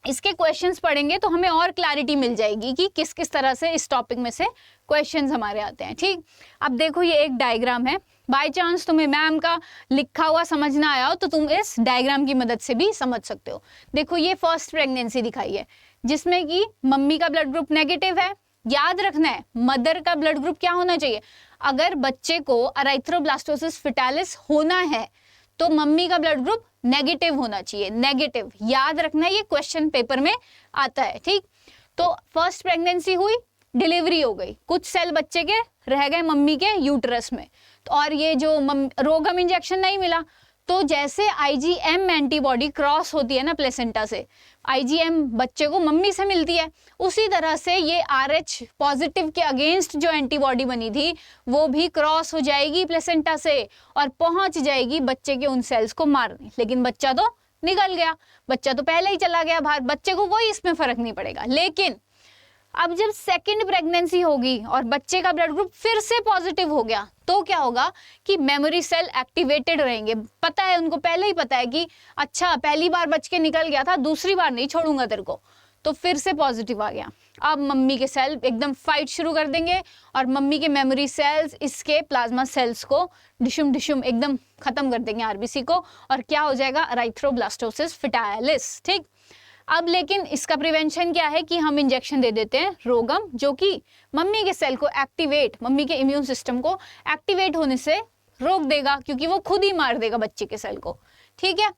इसके क्वेश्चंस पढ़ेंगे तो हमें और क्लैरिटी मिल जाएगी कि किस किस तरह से इस टॉपिक में से क्वेश्चंस हमारे आते हैं। ठीक, अब देखो ये एक डायग्राम है, बाय चांस तुम्हें मैम का लिखा हुआ समझ ना आया हो तो तुम इस डायग्राम की मदद से भी समझ सकते हो। देखो ये फर्स्ट प्रेगनेंसी दिखाई है, जिसमें कि मम्मी का ब्लड ग्रुप नेगेटिव है। याद रखना है मदर का ब्लड ग्रुप क्या होना चाहिए, अगर बच्चे को अराइथ्रोब्लास्टोसिस फिटालिस होना है तो मम्मी का ब्लड ग्रुप नेगेटिव होना चाहिए, नेगेटिव, याद रखना है, ये क्वेश्चन पेपर में आता है। ठीक, तो फर्स्ट प्रेगनेंसी हुई, डिलीवरी हो गई, कुछ सेल बच्चे के रह गए मम्मी के यूट्रस में, तो और ये जो रोगम इंजेक्शन नहीं मिला, तो जैसे आईजीएम एंटीबॉडी क्रॉस होती है ना प्लेसेंटा से, आईजीएम बच्चे को मम्मी से मिलती है, उसी तरह से ये आरएच पॉजिटिव के अगेंस्ट जो एंटीबॉडी बनी थी वो भी क्रॉस हो जाएगी प्लेसेंटा से और पहुंच जाएगी बच्चे के उन सेल्स को मारने। लेकिन बच्चा तो निकल गया, बच्चा तो पहले ही चला गया बाहर, बच्चे को कोई इसमें फर्क नहीं पड़ेगा। लेकिन अब जब सेकंड प्रेगनेंसी होगी और बच्चे का ब्लड ग्रुप फिर से पॉजिटिव हो गया, तो क्या होगा कि मेमोरी सेल एक्टिवेटेड रहेंगे, पता है उनको, पहले ही पता है कि अच्छा पहली बार बच के निकल गया था, दूसरी बार नहीं छोड़ूंगा तेरे को, तो फिर से पॉजिटिव आ गया। अब मम्मी के सेल एकदम फाइट शुरू कर देंगे और मम्मी के मेमोरी सेल्स इसके प्लाज्मा सेल्स को डिशुम डिशुम एकदम खत्म कर देंगे आरबीसी को, और क्या हो जाएगा, अराइथ्रोब्लास्टोसिस फिटालिस। ठीक, अब लेकिन इसका प्रिवेंशन क्या है कि हम इंजेक्शन दे देते हैं रोगम, जो कि मम्मी के सेल को एक्टिवेट, मम्मी के इम्यून सिस्टम को एक्टिवेट होने से रोक देगा, क्योंकि वो खुद ही मार देगा बच्चे के सेल को। ठीक है,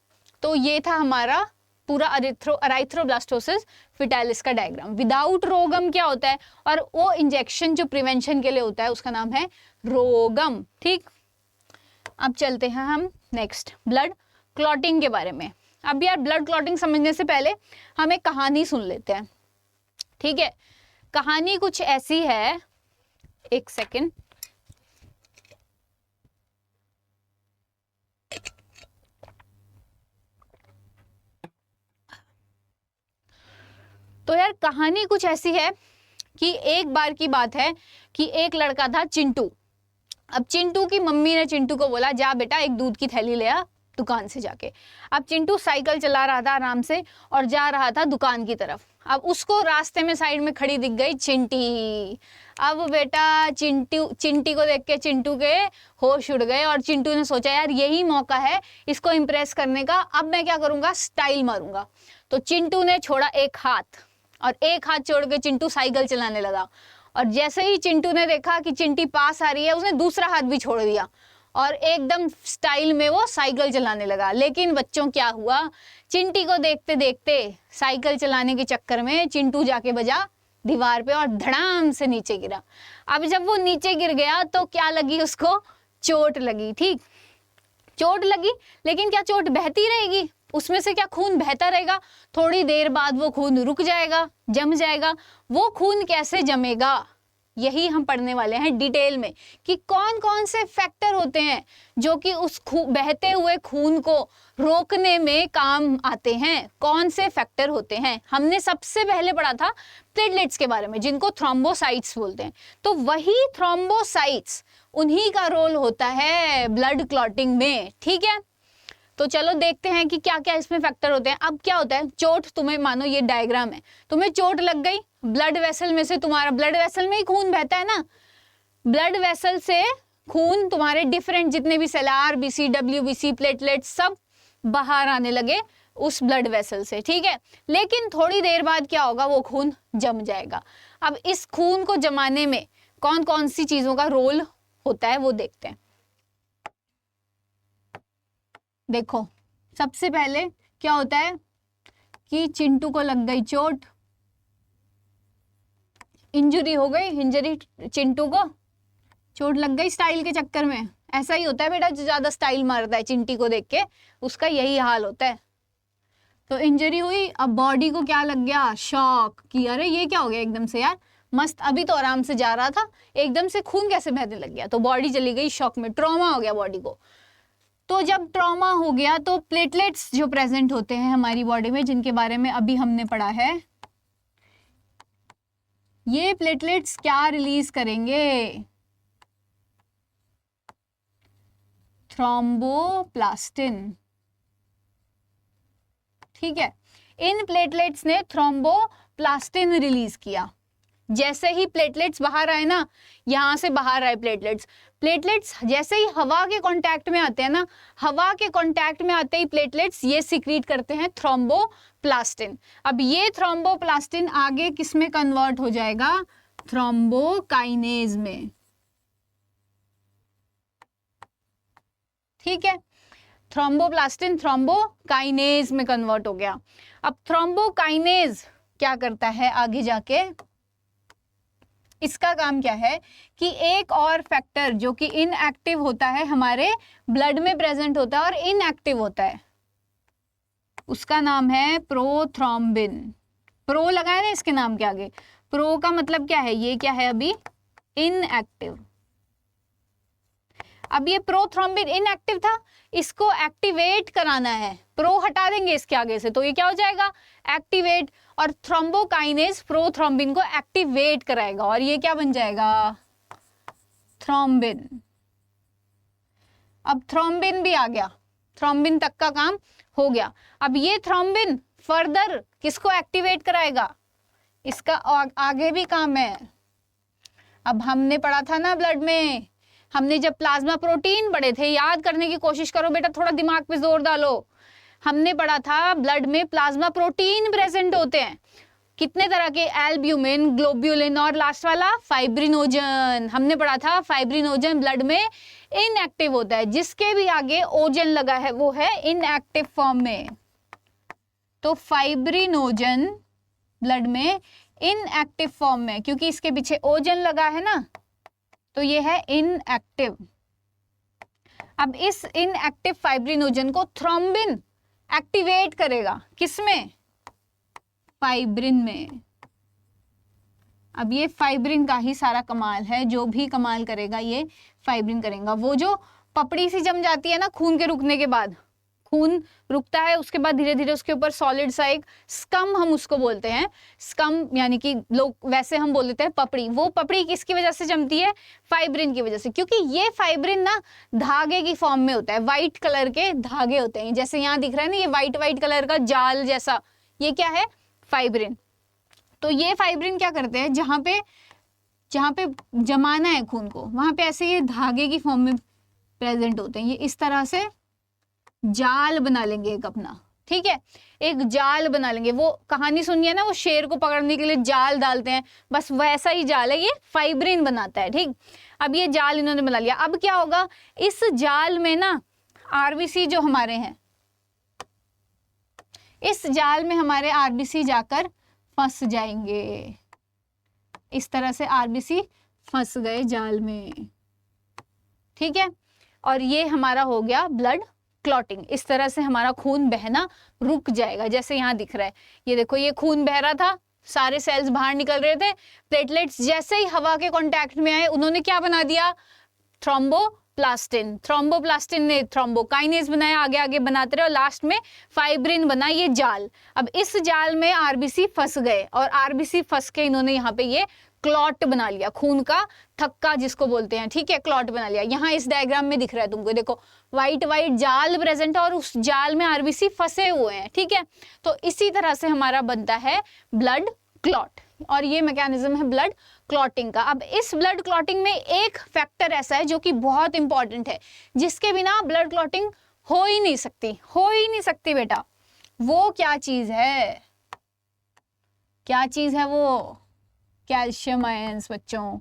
तो ये था हमारा पूरा अराइथ्रोब्लास्टोसिस फिटालिस का डायग्राम। विदाउट रोगम क्या होता है, और वो इंजेक्शन जो प्रिवेंशन के लिए होता है उसका नाम है रोगम। ठीक, अब चलते हैं हम नेक्स्ट ब्लड क्लॉटिंग के बारे में। अब यार ब्लड क्लॉटिंग समझने से पहले हम एक कहानी सुन लेते हैं। ठीक है, कहानी कुछ ऐसी है, एक सेकेंड, तो यार कहानी कुछ ऐसी है कि एक बार की बात है कि एक लड़का था चिंटू। अब चिंटू की मम्मी ने चिंटू को बोला, जा बेटा एक दूध की थैली ले आ दुकान से जाके। अब चिंटू साइकिल चला रहा था आराम से और जा रहा था दुकान की तरफ। अब उसको रास्ते में साइड में खड़ी दिख गई चिंटी। अब बेटा चिंटी को देख के चिंटू के होश उड़ गए और चिंटू ने सोचा यार यही मौका है इसको इम्प्रेस करने का, अब मैं क्या करूंगा, स्टाइल मारूंगा। तो चिंटू ने छोड़ा एक हाथ और एक हाथ छोड़ के चिंटू साइकिल चलाने लगा और जैसे ही चिंटू ने देखा कि चिंटी पास आ रही है, उसने दूसरा हाथ भी छोड़ दिया और एकदम स्टाइल में वो साइकिल चलाने लगा। लेकिन बच्चों क्या हुआ, चिंटी को देखते देखते साइकिल चलाने के चक्कर में चिंटू जाके बजा दीवार पे और धड़ाम से नीचे गिरा। अब जब वो नीचे गिर गया तो क्या लगी उसको, चोट लगी। ठीक, चोट लगी, लेकिन क्या चोट बहती रहेगी, उसमें से क्या खून बहता रहेगा? थोड़ी देर बाद वो खून रुक जाएगा, जम जाएगा। वो खून कैसे जमेगा, यही हम पढ़ने वाले हैं डिटेल में कि कौन कौन से फैक्टर होते हैं जो कि उस बहते हुए खून को रोकने में काम आते हैं। कौन से फैक्टर होते हैं? हमने सबसे पहले पढ़ा था प्लेटलेट्स के बारे में, जिनको थ्रोम्बोसाइट्स बोलते हैं। तो वही थ्रोम्बोसाइट्स, उन्हीं का रोल होता है ब्लड क्लॉटिंग में। ठीक है, तो चलो देखते हैं कि क्या क्या इसमें फैक्टर होते हैं। अब क्या होता है, चोट, तुम्हें मानो ये डायग्राम है, तुम्हें चोट लग गई, ब्लड वेसल में से, तुम्हारा ब्लड वेसल में ही खून बहता है ना, ब्लड वेसल से खून तुम्हारे डिफरेंट जितने भी सेल, आरबीसी, डब्ल्यूबीसी, प्लेटलेट, सब बाहर आने लगे उस ब्लड वेसल से। ठीक है, लेकिन थोड़ी देर बाद क्या होगा, वो खून जम जाएगा। अब इस खून को जमाने में कौन कौन सी चीजों का रोल होता है वो देखते हैं। देखो, सबसे पहले क्या होता है कि चिंटू को लग गई चोट, इंजरी हो गई, इंजरी, चिंटू को चोट लग गई स्टाइल के चक्कर में। ऐसा ही होता है बेटा, जो ज्यादा स्टाइल मारता है चिंटी को देख के, उसका यही हाल होता है। तो इंजरी हुई, अब बॉडी को क्या लग गया, शॉक, कि अरे ये क्या हो गया एकदम से यार, मस्त अभी तो आराम से जा रहा था, एकदम से खून कैसे बहने लग गया। तो बॉडी चली गई शॉक में, ट्रॉमा हो गया बॉडी को। तो जब ट्रॉमा हो गया तो प्लेटलेट्स जो प्रेजेंट होते हैं हमारी बॉडी में, जिनके बारे में अभी हमने पढ़ा है, ये प्लेटलेट्स क्या रिलीज करेंगे, थ्रोम्बोप्लास्टिन। ठीक है, इन प्लेटलेट्स ने थ्रोम्बोप्लास्टिन रिलीज किया। जैसे ही प्लेटलेट्स बाहर आए ना, यहां से बाहर आए प्लेटलेट्स, प्लेटलेट्स जैसे ही हवा के कांटेक्ट में आते हैं ना, हवा के कांटेक्ट में आते ही प्लेटलेट्स ये सीक्रेट करते हैं थ्रोम्बोप्लास्टिन। अब ये थ्रोम्बोप्लास्टिन आगे किस में कन्वर्ट हो जाएगा, थ्रोम्बोकाइनेज में। ठीक है, थ्रोम्बोप्लास्टिन थ्रोम्बोकाइनेज में कन्वर्ट हो गया। अब थ्रोम्बोकाइनेज क्या करता है आगे जाके, इसका काम क्या है कि एक और फैक्टर जो कि इनएक्टिव होता है, हमारे ब्लड में प्रेजेंट होता है और इनएक्टिव होता है, उसका नाम है प्रोथ्रोम्बिन। प्रो लगा है ना इसके नाम के आगे, प्रो का मतलब क्या है, ये क्या है अभी, इनएक्टिव। अब ये प्रोथ्रोम्बिन इनएक्टिव था, इसको एक्टिवेट कराना है, प्रो हटा देंगे इसके आगे से तो ये क्या हो जाएगा, एक्टिवेट। और थ्रोम्बोकाइनेज प्रोथ्रोम्बिन को एक्टिवेट कराएगा और ये क्या बन जाएगा, थ्रोम्बिन। अब थ्रोम्बिन भी आ गया, थ्रोम्बिन तक का काम हो गया। अब ये थ्रोम्बिन फर्दर किसको एक्टिवेट कराएगा, इसका आगे भी काम है। अब हमने पढ़ा था ना ब्लड में, हमने जब प्लाज्मा प्रोटीन पढ़े थे, याद करने की कोशिश करो बेटा, थोड़ा दिमाग पे जोर डालो। हमने पढ़ा था ब्लड में प्लाज्मा प्रोटीन प्रेजेंट होते हैं, कितने तरह के, एल्ब्यूमिन, ग्लोब्यूलिन और लास्ट वाला फाइब्रिनोजन। हमने पढ़ा था फाइब्रिनोजन ब्लड में इनएक्टिव होता है, जिसके भी आगे ओजन लगा है वो है इनएक्टिव फॉर्म में। तो फाइब्रिनोजन ब्लड में इनएक्टिव फॉर्म में, क्योंकि इसके पीछे ओजन लगा है ना, तो ये है इनएक्टिव। अब इस इनएक्टिव फाइब्रिनोजन को थ्रोम्बिन एक्टिवेट करेगा, किसमें, फाइब्रिन में। अब ये फाइब्रिन का ही सारा कमाल है, जो भी कमाल करेगा ये फाइब्रिन करेगा। वो जो पपड़ी सी जम जाती है ना खून के रुकने के बाद, खून रुकता है, उसके बाद धीरे धीरे उसके ऊपर सॉलिड सा एक स्कम, हम उसको बोलते हैं स्कम, यानी कि लोग वैसे हम बोल देते हैं पपड़ी। वो पपड़ी किसकी वजह से जमती है, फाइब्रिन की वजह से, क्योंकि ये फाइब्रिन ना धागे की फॉर्म में होता है, व्हाइट कलर के धागे होते हैं, जैसे यहाँ दिख रहा है ना ये व्हाइट व्हाइट कलर का जाल जैसा, ये क्या है, फाइब्रिन। तो ये फाइब्रिन क्या करते हैं, जहाँ पे जमाना है खून को, वहां पे ऐसे ये धागे की फॉर्म में प्रेजेंट होते हैं, ये इस तरह से जाल बना लेंगे एक अपना, ठीक है, एक जाल बना लेंगे। वो कहानी सुनिए ना, वो शेर को पकड़ने के लिए जाल डालते हैं, बस वैसा ही जाल है, ये फाइब्रिन बनाता है। ठीक, अब ये जाल इन्होंने बना लिया। अब क्या होगा, इस जाल में ना आरबीसी जो हमारे हैं, इस जाल में हमारे आरबीसी जाकर फंस जाएंगे। इस तरह से आरबीसी फंस गए जाल में। ठीक है, और ये हमारा हो गया ब्लड क्लॉटिंग। इस तरह से हमारा खून बहना रुक जाएगा, जैसे यहाँ दिख रहा है। ये देखो, ये खून बह रहा था, सारे सेल्स बाहर निकल रहे थे, प्लेटलेट्स जैसे ही हवा के कांटेक्ट में आए उन्होंने क्या बना दिया, थ्रोम्बोप्लास्टिन। थ्रोम्बोप्लास्टिन ने थ्रोम्बोकाइनेज बनाया, आगे आगे बनाते रहे और लास्ट में फाइब्रिन बना, ये जाल। अब इस जाल में आरबीसी फंस गए और आरबीसी फंस के इन्होंने यहाँ पे ये क्लॉट बना लिया, खून का थक्का जिसको बोलते हैं। ठीक है, क्लॉट बना लिया। यहाँ इस डायग्राम में दिख रहा है तुमको, देखो व्हाइट व्हाइट जाल प्रेजेंट है और उस जाल में आरबीसी फंसे हुए हैं। ठीक है, तो इसी तरह से हमारा बनता है ब्लड क्लॉट, और ये मैकेनिज्म है ब्लड क्लॉटिंग का। अब इस ब्लड क्लॉटिंग में एक फैक्टर ऐसा है जो कि बहुत इंपॉर्टेंट है, जिसके बिना ब्लड क्लॉटिंग हो ही नहीं सकती, हो ही नहीं सकती बेटा। वो क्या चीज है, क्या चीज है वो, कैल्शियम आयंस। बच्चों,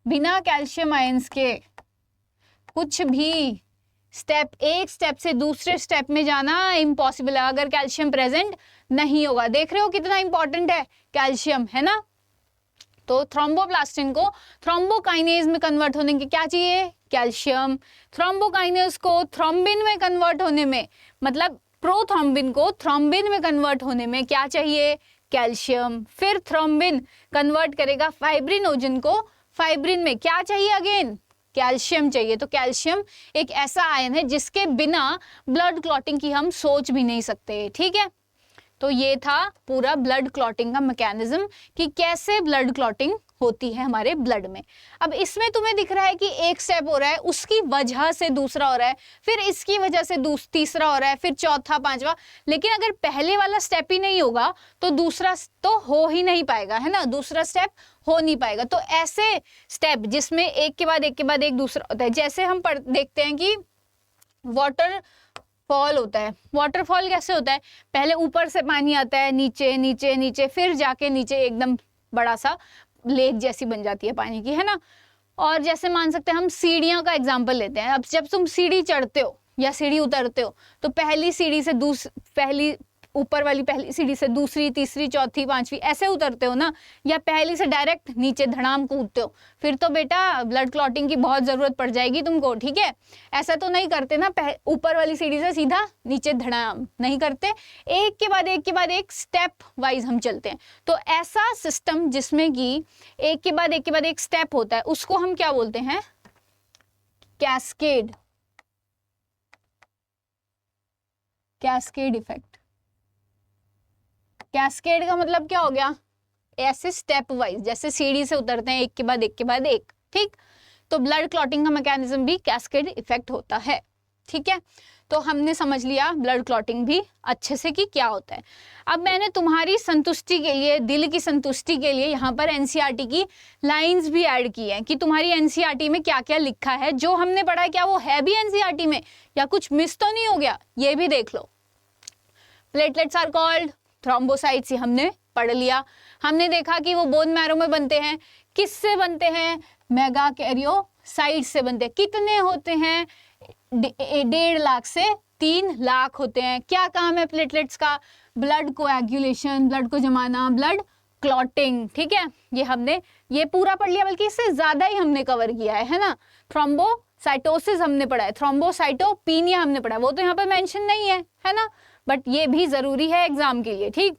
बिना कैल्शियम आयंस के कुछ भी स्टेप, एक स्टेप से दूसरे स्टेप में जाना इम्पॉसिबल है अगर कैल्शियम प्रेजेंट नहीं होगा। देख रहे हो कितना इंपॉर्टेंट है कैल्शियम, है ना। तो थ्रोम्बोप्लास्टिन को थ्रोम्बोकाइनेज में कन्वर्ट होने के क्या चाहिए, कैल्शियम। थ्रोम्बोकाइनेज को थ्रोम्बिन में कन्वर्ट होने में, मतलब प्रोथ्रोम्बिन को थ्रोम्बिन में कन्वर्ट होने में क्या चाहिए, कैल्शियम। फिर थ्रोम्बिन कन्वर्ट करेगा फाइब्रिनोजन को फाइब्रिन में, क्या चाहिए अगेन, कैल्शियम चाहिए। तो कैल्शियम एक ऐसा आयन है जिसके बिना ब्लड क्लॉटिंग की हम सोच भी नहीं सकते। ठीक है, तो ये था पूरा ब्लड क्लॉटिंग का मैकेनिज्म कि कैसे ब्लड क्लॉटिंग होती है हमारे ब्लड में। अब इसमें तुम्हें दिख रहा है कि एक स्टेप हो रहा है, उसकी वजह से दूसरा हो रहा है, फिर इसकी वजह से तीसरा हो रहा है, फिर चौथा, पांचवा। लेकिन अगर पहले वाला स्टेप ही नहीं होगा तो दूसरा तो हो ही नहीं पाएगा, है ना, दूसरा स्टेप हो नहीं पाएगा। तो ऐसे स्टेप जिसमें एक के बाद एक के बाद एक दूसरा होता है, जैसे हम देखते हैं कि वाटर फॉल होता है। वाटरफॉल कैसे होता है, पहले ऊपर से पानी आता है, नीचे नीचे नीचे, फिर जाके नीचे एकदम बड़ा सा लेक जैसी बन जाती है पानी की, है ना। और जैसे मान सकते हैं हम सीढ़ियां का एग्जांपल लेते हैं। अब जब तुम सीढ़ी चढ़ते हो या सीढ़ी उतरते हो तो पहली सीढ़ी से पहली ऊपर वाली पहली सीढ़ी से दूसरी, तीसरी, चौथी, पांचवी ऐसे उतरते हो ना, या पहली से डायरेक्ट नीचे धड़ाम कूदते हो, फिर तो बेटा ब्लड क्लॉटिंग की बहुत जरूरत पड़ जाएगी तुमको। ठीक है, ऐसा तो नहीं करते ना, ऊपर वाली सीढ़ी से सीधा नीचे धड़ाम नहीं करते, एक के बाद एक के बाद एक स्टेप वाइज हम चलते हैं। तो ऐसा सिस्टम जिसमें कि एक के बाद एक के बाद एक स्टेप होता है, उसको हम क्या बोलते हैं, कैस्केड, कैस्केड इफेक्ट। कैस्केड का मतलब क्या हो गया, ऐसे स्टेप वाइज, जैसे सीढ़ी से उतरते हैं एक के बाद एक के बाद एक। ठीक, तो ब्लड क्लॉटिंग का मैकेनिज्म भी कैस्केड इफेक्ट होता है। ठीक है, तो हमने समझ लिया ब्लड क्लॉटिंग भी अच्छे से कि क्या होता है। अब मैंने तुम्हारी संतुष्टि के लिए, दिल की संतुष्टि के लिए यहाँ पर एनसीईआरटी की लाइंस भी ऐड की हैं कि तुम्हारी एनसीईआरटी में क्या क्या लिखा है। जो हमने पढ़ा है क्या वो है भी एनसीईआरटी में, या कुछ मिस तो नहीं हो गया, ये भी देख लो। प्लेटलेट्स आर कॉल्ड थ्रोम्बोसाइट्स, हमने पढ़ लिया। हमने देखा कि वो बोन मैरो में बनते हैं, किससे बनते हैं, मेगा कैरियोसाइट से बनते हैं। कितने होते हैं, 1.5 लाख से 3 लाख होते हैं। क्या काम है प्लेटलेट्स का, ब्लड कोएगुलेशन, ब्लड को जमाना, ब्लड क्लॉटिंग। ठीक है, ये हमने ये पूरा पढ़ लिया, बल्कि इससे ज्यादा ही हमने कवर किया है ना। थ्रोम्बोसाइटोसिस हमने पढ़ा है, थ्रोम्बोसाइटोपिनिया हमने पढ़ा है, वो तो यहाँ पे मेंशन नहीं है ना, बट ये भी जरूरी है एग्जाम के लिए। ठीक,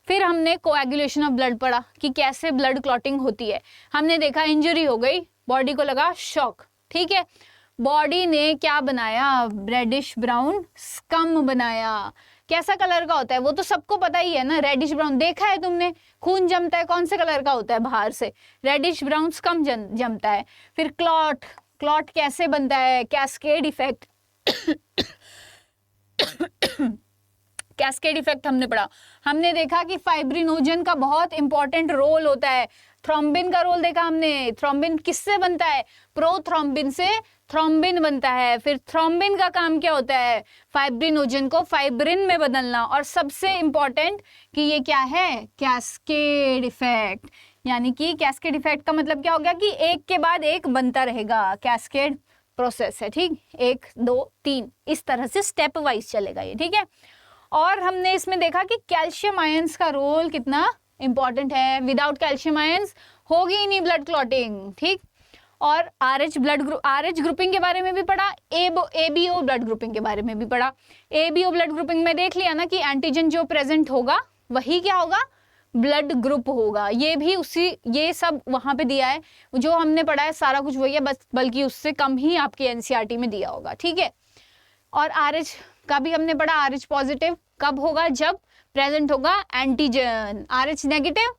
फिर हमने कोएगुलेशन ऑफ ब्लड पढ़ा कि कैसे ब्लड क्लॉटिंग होती है। हमने देखा इंजरी हो गई, बॉडी को लगा शॉक। ठीक है, बॉडी ने क्या बनाया, रेडिश ब्राउन स्कम बनाया। कैसा कलर का होता है वो तो सबको पता ही है ना, रेडिश ब्राउन, देखा है तुमने, खून जमता है कौन से कलर का होता है, बाहर से रेडिश ब्राउन स्कम जमता है। फिर क्लॉट, क्लॉट कैसे बनता है, कैस्केड इफेक्ट कैस्केड इफेक्ट हमने पढ़ा। हमने देखा कि फाइब्रिनोजन का बहुत इंपॉर्टेंट रोल होता है। थ्रोम्बिन का रोल देखा हमने, थ्रोम्बिन किससे बनता है, प्रोथ्रोम्बिन से थ्रोम्बिन बनता है। फिर थ्रोम्बिन का काम क्या होता है, फाइब्रिनोजन को फाइब्रिन में बदलना। और सबसे इंपॉर्टेंट कि ये क्या है, कैस्केड इफेक्ट। यानी कि कैस्केड इफेक्ट का मतलब क्या हो गया कि एक के बाद एक बनता रहेगा, कैस्केड प्रोसेस है, ठीक। 1 2 3 इस तरह से स्टेप वाइज चलेगा ये, ठीक है। और हमने इसमें देखा कि कैल्शियम आयंस का रोल कितना इंपॉर्टेंट है। विदाउट कैल्शियम आयंस होगी ही नहीं ब्लड क्लॉटिंग, ठीक। और आरएच ग्रुपिंग के बारे में भी पढ़ा, एबीओ ब्लड ग्रुपिंग के बारे में भी पढ़ा। एबीओ ब्लड ग्रुपिंग में देख लिया ना कि एंटीजन जो प्रेजेंट होगा वही क्या होगा, ब्लड ग्रुप होगा। ये भी उसी, ये सब वहां पे दिया है, जो हमने पढ़ा है सारा कुछ वही है, बस बल्कि उससे कम ही आपके एनसीईआरटी में दिया होगा, ठीक है। और आरएच का भी हमने पढ़ा, आरएच पॉजिटिव कब होगा, जब प्रेजेंट होगा एंटीजन। आरएच नेगेटिव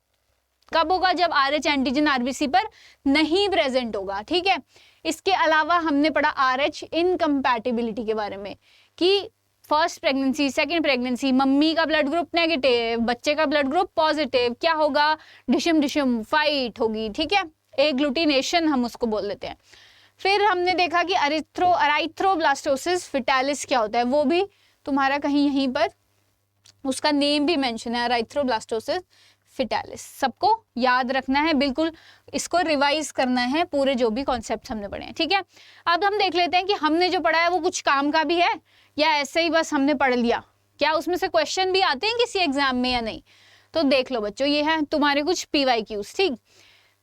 कब होगा, जब आरएच एंटीजन आरबीसी पर नहीं प्रेजेंट होगा, ठीक है। इसके अलावा हमने पढ़ा आरएच इनकम्पैटिबिलिटी के बारे में कि first pregnancy, second pregnancy, mummy का ब्लड ग्रुप नेगेटिव, बच्चे का ब्लड ग्रुप पॉजिटिव, क्या होगा, डिशम फाइट होगी, ठीक है। एग्लूटिनेशन हम उसको बोल लेते हैं। फिर हमने देखा कि अराइथ्रोब्लास्टोसिस फिटालिस क्या होता है, वो भी तुम्हारा कहीं यहीं पर उसका नेम भी मेंशन है, अराइथ्रोब्लास्टोसिस फिटालिस। सबको याद रखना है, बिल्कुल इसको रिवाइज करना है, पूरे जो भी कॉन्सेप्ट हमने पढ़े हैं, ठीक है। अब हम देख लेते हैं कि हमने जो पढ़ा है वो कुछ काम का भी है या ऐसे ही बस हमने पढ़ लिया, क्या उसमें से क्वेश्चन भी आते हैं किसी एग्जाम में या नहीं। तो देख लो बच्चों, ये है तुम्हारे कुछ PYQs, ठीक।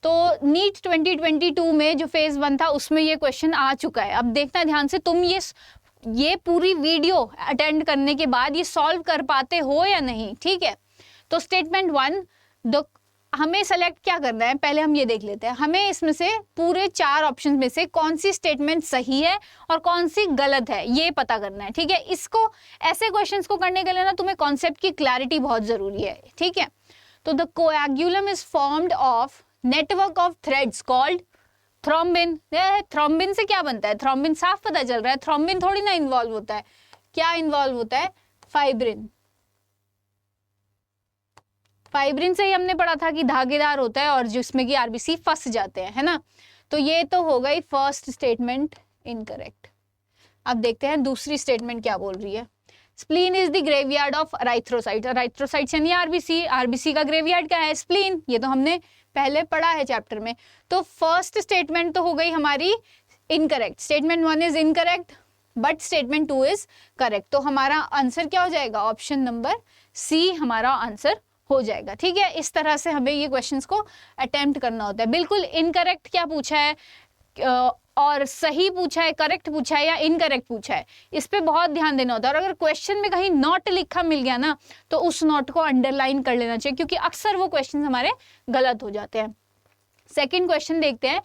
तो नीट 2022 में जो फेज 1 था उसमें ये क्वेश्चन आ चुका है। अब देखना ध्यान से, तुम ये पूरी वीडियो अटेंड करने के बाद ये सॉल्व कर पाते हो या नहीं, ठीक है। तो स्टेटमेंट 1 हमें सेलेक्ट क्या करना है, पहले हम ये देख लेते हैं। हमें इसमें से पूरे 4 ऑप्शन में से कौन सी स्टेटमेंट सही है और कौन सी गलत है ये पता करना है, ठीक है। इसको, ऐसे क्वेश्चंस को करने के लिए ना तुम्हें कॉन्सेप्ट की क्लैरिटी बहुत जरूरी है, ठीक है। तो the कोएगुलम is formed of network of threads called thrombin. Thrombin से क्या बनता है, थ्रोम्बिन साफ पता चल रहा है, थ्रोम्बिन थोड़ी ना इन्वॉल्व होता है, क्या इन्वॉल्व होता है, फाइब्रिन। फाइब्रिन से ही हमने पढ़ा था कि धागेदार होता है और जिसमें कि आरबीसी फंस जाते हैं, है ना। तो ये तो हो गई फर्स्ट स्टेटमेंट इनकरेक्ट। अब देखते हैं दूसरी स्टेटमेंट क्या बोल रही है। Spleen is the graveyard of erythrocyte. Erythrocytes यानी आरबीसी, आरबीसी का ग्रेवयार्ड क्या है, स्प्लीन। ये तो हमने पहले पढ़ा है चैप्टर में। तो फर्स्ट स्टेटमेंट तो हो गई हमारी incorrect. Statement 1 is incorrect but statement 2 is correct. तो हमारा आंसर क्या हो जाएगा, ऑप्शन नंबर सी हमारा आंसर हो जाएगा, ठीक है। इस तरह से हमें ये क्वेश्चंस को अटेम्प्ट करना होता है। बिल्कुल इनकरेक्ट क्या पूछा है और सही पूछा है, करेक्ट पूछा है या इनकरेक्ट पूछा है, इस पे बहुत ध्यान देना होता है। और अगर क्वेश्चन में कहीं नॉट लिखा मिल गया ना तो उस नॉट को अंडरलाइन कर लेना चाहिए, क्योंकि अक्सर वो क्वेश्चन हमारे गलत हो जाते हैं। सेकेंड क्वेश्चन देखते हैं।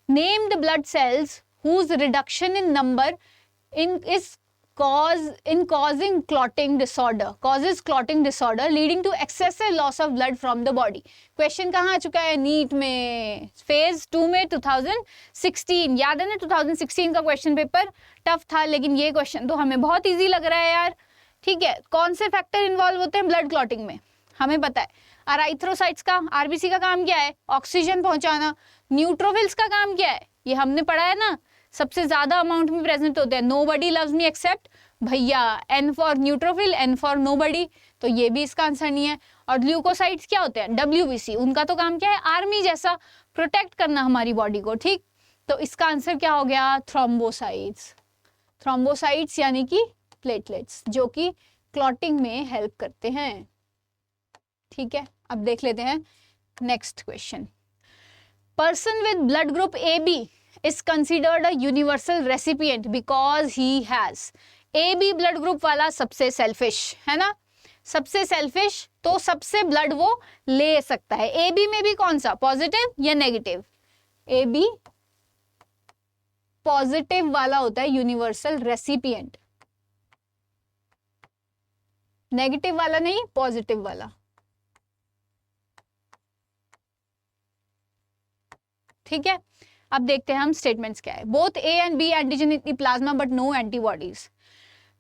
Name the blood cells whose reduction in number is causing clotting disorder leading to excessive loss of blood from the body। Question कहाँ आ चुका है, नीट में फेज 2 में 2016। याद है ना 2016 का क्वेश्चन पेपर टफ था, लेकिन ये क्वेश्चन तो हमें बहुत इजी लग रहा है यार, ठीक है। कौन से फैक्टर इन्वॉल्व होते हैं ब्लड क्लॉटिंग में, हमें पता है। अराइथ्रोसाइट्स का, आरबीसी का काम क्या है, ऑक्सीजन पहुंचाना। न्यूट्रोफिल्स का काम क्या है, ये हमने पढ़ा है ना, सबसे ज्यादा अमाउंट में प्रेजेंट होते हैं। नोबडी लव्स मी एक्सेप्ट भैया, N for neutrophil, N for nobody, तो ये भी इसका आंसर नहीं है। और ल्यूकोसाइट्स क्या होते हैं, WBC, उनका तो काम क्या है, आर्मी जैसा प्रोटेक्ट करना हमारी बॉडी को, ठीक। तो इसका आंसर क्या हो गया, थ्रोम्बोसाइट्स। थ्रोम्बोसाइट्स यानी कि प्लेटलेट्स, जो कि क्लॉटिंग में हेल्प करते हैं, ठीक है। अब देख लेते हैं next question. Person with blood group AB is considered a universal recipient because he has AB blood group वाला सबसे सेल्फिश है ना, सबसे सेल्फिश, तो सबसे ब्लड वो ले सकता है। AB में भी कौन सा, पॉजिटिव या नेगेटिव, AB पॉजिटिव वाला होता है यूनिवर्सल रेसिपिएंट, नेगेटिव वाला नहीं, पॉजिटिव वाला, ठीक है। अब देखते हैं हम स्टेटमेंट्स क्या है। Both A and B antigen in the plasma but no antibodies.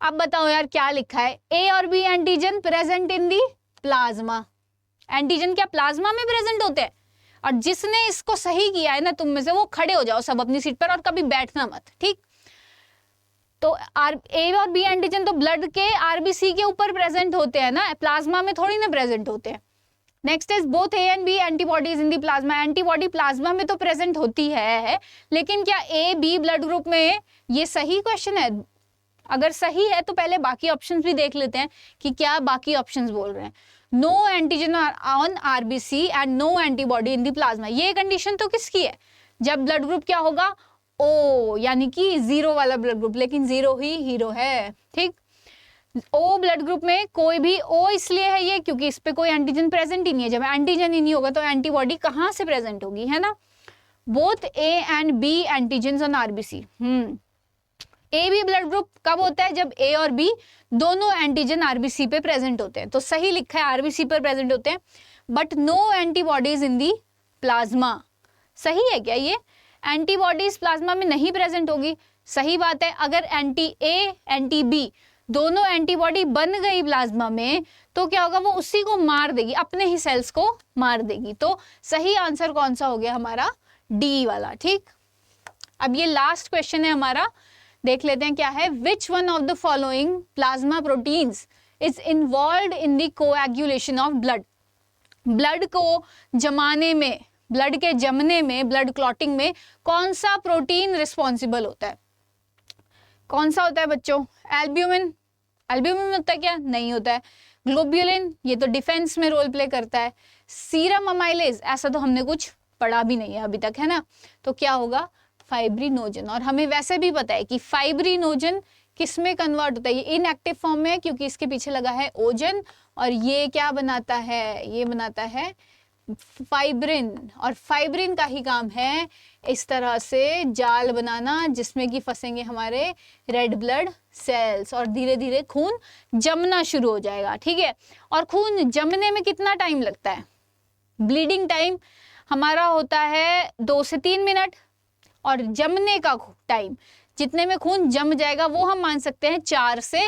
अब बताओ यार क्या लिखा है, A और B antigen present in the plasma. Antigen क्या प्लाज्मा में प्रेजेंट होते हैं, और जिसने इसको सही किया है ना तुम में से, वो खड़े हो जाओ सब अपनी सीट पर और कभी बैठना मत, ठीक। तो ए और बी एंटीजन तो ब्लड के आरबीसी के ऊपर प्रेजेंट होते हैं ना, प्लाज्मा में थोड़ी ना प्रेजेंट होते हैं। Next is both A and B antibodies in the plasma. Antibody plasma में तो प्रेजेंट होती है, लेकिन क्या ए बी ब्लड ग्रुप में? ये सही क्वेश्चन है। अगर सही है तो पहले बाकी ऑप्शंस भी देख लेते हैं कि क्या बाकी ऑप्शंस बोल रहे हैं। No antigen on RBC and no antibody in the plasma, ये कंडीशन तो किसकी है? जब ब्लड ग्रुप क्या होगा? ओ, यानी कि जीरो वाला ब्लड ग्रुप, लेकिन जीरो ही हीरो है, ठीक। ओ ब्लड ग्रुप में कोई भी, ओ इसलिए है ये क्योंकि इस पे कोई एंटीजन प्रेजेंट ही नहीं है। जब एंटीजन ही नहीं होगा तो एंटीबॉडी कहाँ से प्रेजेंट होगी, है ना। Both A and B antigen on RBC. A B blood group कब होता है? जब ए और बी दोनों एंटीजन आरबीसी पे प्रेजेंट होते हैं। तो सही लिखा है, आरबीसी पर प्रेजेंट होते हैं, but no antibodies in the plasma. सही है क्या ये? एंटीबॉडीज प्लाज्मा में नहीं प्रेजेंट होगी, सही बात है। अगर एंटी ए एंटी बी दोनों एंटीबॉडी बन गई प्लाज्मा में तो क्या होगा? वो उसी को मार देगी, अपने ही सेल्स को मार देगी। तो सही आंसर कौन सा हो गया हमारा? डी वाला, ठीक। अब ये लास्ट क्वेश्चन है हमारा, देख लेते हैं क्या है। Which one of the following plasma proteins is involved in the coagulation of blood. Blood को जमाने में, ब्लड के जमने में, ब्लड क्लॉटिंग में कौन सा प्रोटीन रिस्पॉन्सिबल होता है? कौन सा होता है बच्चों? एल्ब्यूमिन। एल्ब्यूमिन होता है क्या? नहीं होता है। ग्लोब्यूलिन, ये तो डिफेंस में रोल प्ले करता है। सीरम अमाइलेज, ऐसा तो हमने कुछ पढ़ा भी नहीं है अभी तक, है ना। तो क्या होगा? फाइब्रिनोजन। और हमें वैसे भी पता है कि फाइब्रिनोजन किस में कन्वर्ट होता है? ये इनएक्टिव फॉर्म में है क्योंकि इसके पीछे लगा है ओजन, और ये क्या बनाता है? ये बनाता है फाइब्रिन। और फाइब्रिन का ही काम है इस तरह से जाल बनाना जिसमें कि फंसेंगे हमारे रेड ब्लड सेल्स, और धीरे धीरे खून जमना शुरू हो जाएगा, ठीक है। और खून जमने में कितना टाइम लगता है? ब्लीडिंग टाइम हमारा होता है 2 से 3 मिनट, और जमने का टाइम, जितने में खून जम जाएगा, वो हम मान सकते हैं 4 से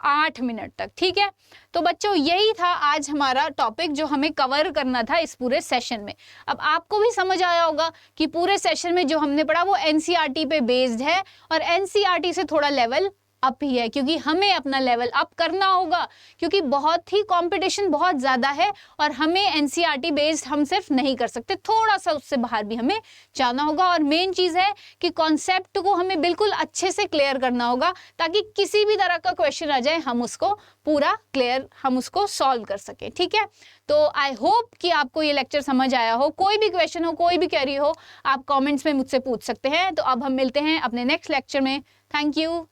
8 मिनट तक, ठीक है। तो बच्चों यही था आज हमारा टॉपिक जो हमें कवर करना था इस पूरे सेशन में। अब आपको भी समझ आया होगा कि पूरे सेशन में जो हमने पढ़ा वो एनसीईआरटी पे बेस्ड है, और एनसीईआरटी से थोड़ा लेवल अप ही है, क्योंकि हमें अपना लेवल अप करना होगा, क्योंकि बहुत ही कंपटीशन बहुत ज़्यादा है, और हमें एनसीईआरटी बेस्ड हम सिर्फ नहीं कर सकते, थोड़ा सा उससे बाहर भी हमें जाना होगा। और मेन चीज़ है कि कॉन्सेप्ट को हमें बिल्कुल अच्छे से क्लियर करना होगा, ताकि किसी भी तरह का क्वेश्चन आ जाए हम उसको पूरा क्लियर, हम उसको सॉल्व कर सकें, ठीक है। तो आई होप कि आपको ये लेक्चर समझ आया हो। कोई भी क्वेश्चन हो, कोई भी क्वेरी हो, आप कॉमेंट्स में मुझसे पूछ सकते हैं। तो अब हम मिलते हैं अपने नेक्स्ट लेक्चर में। Thank you.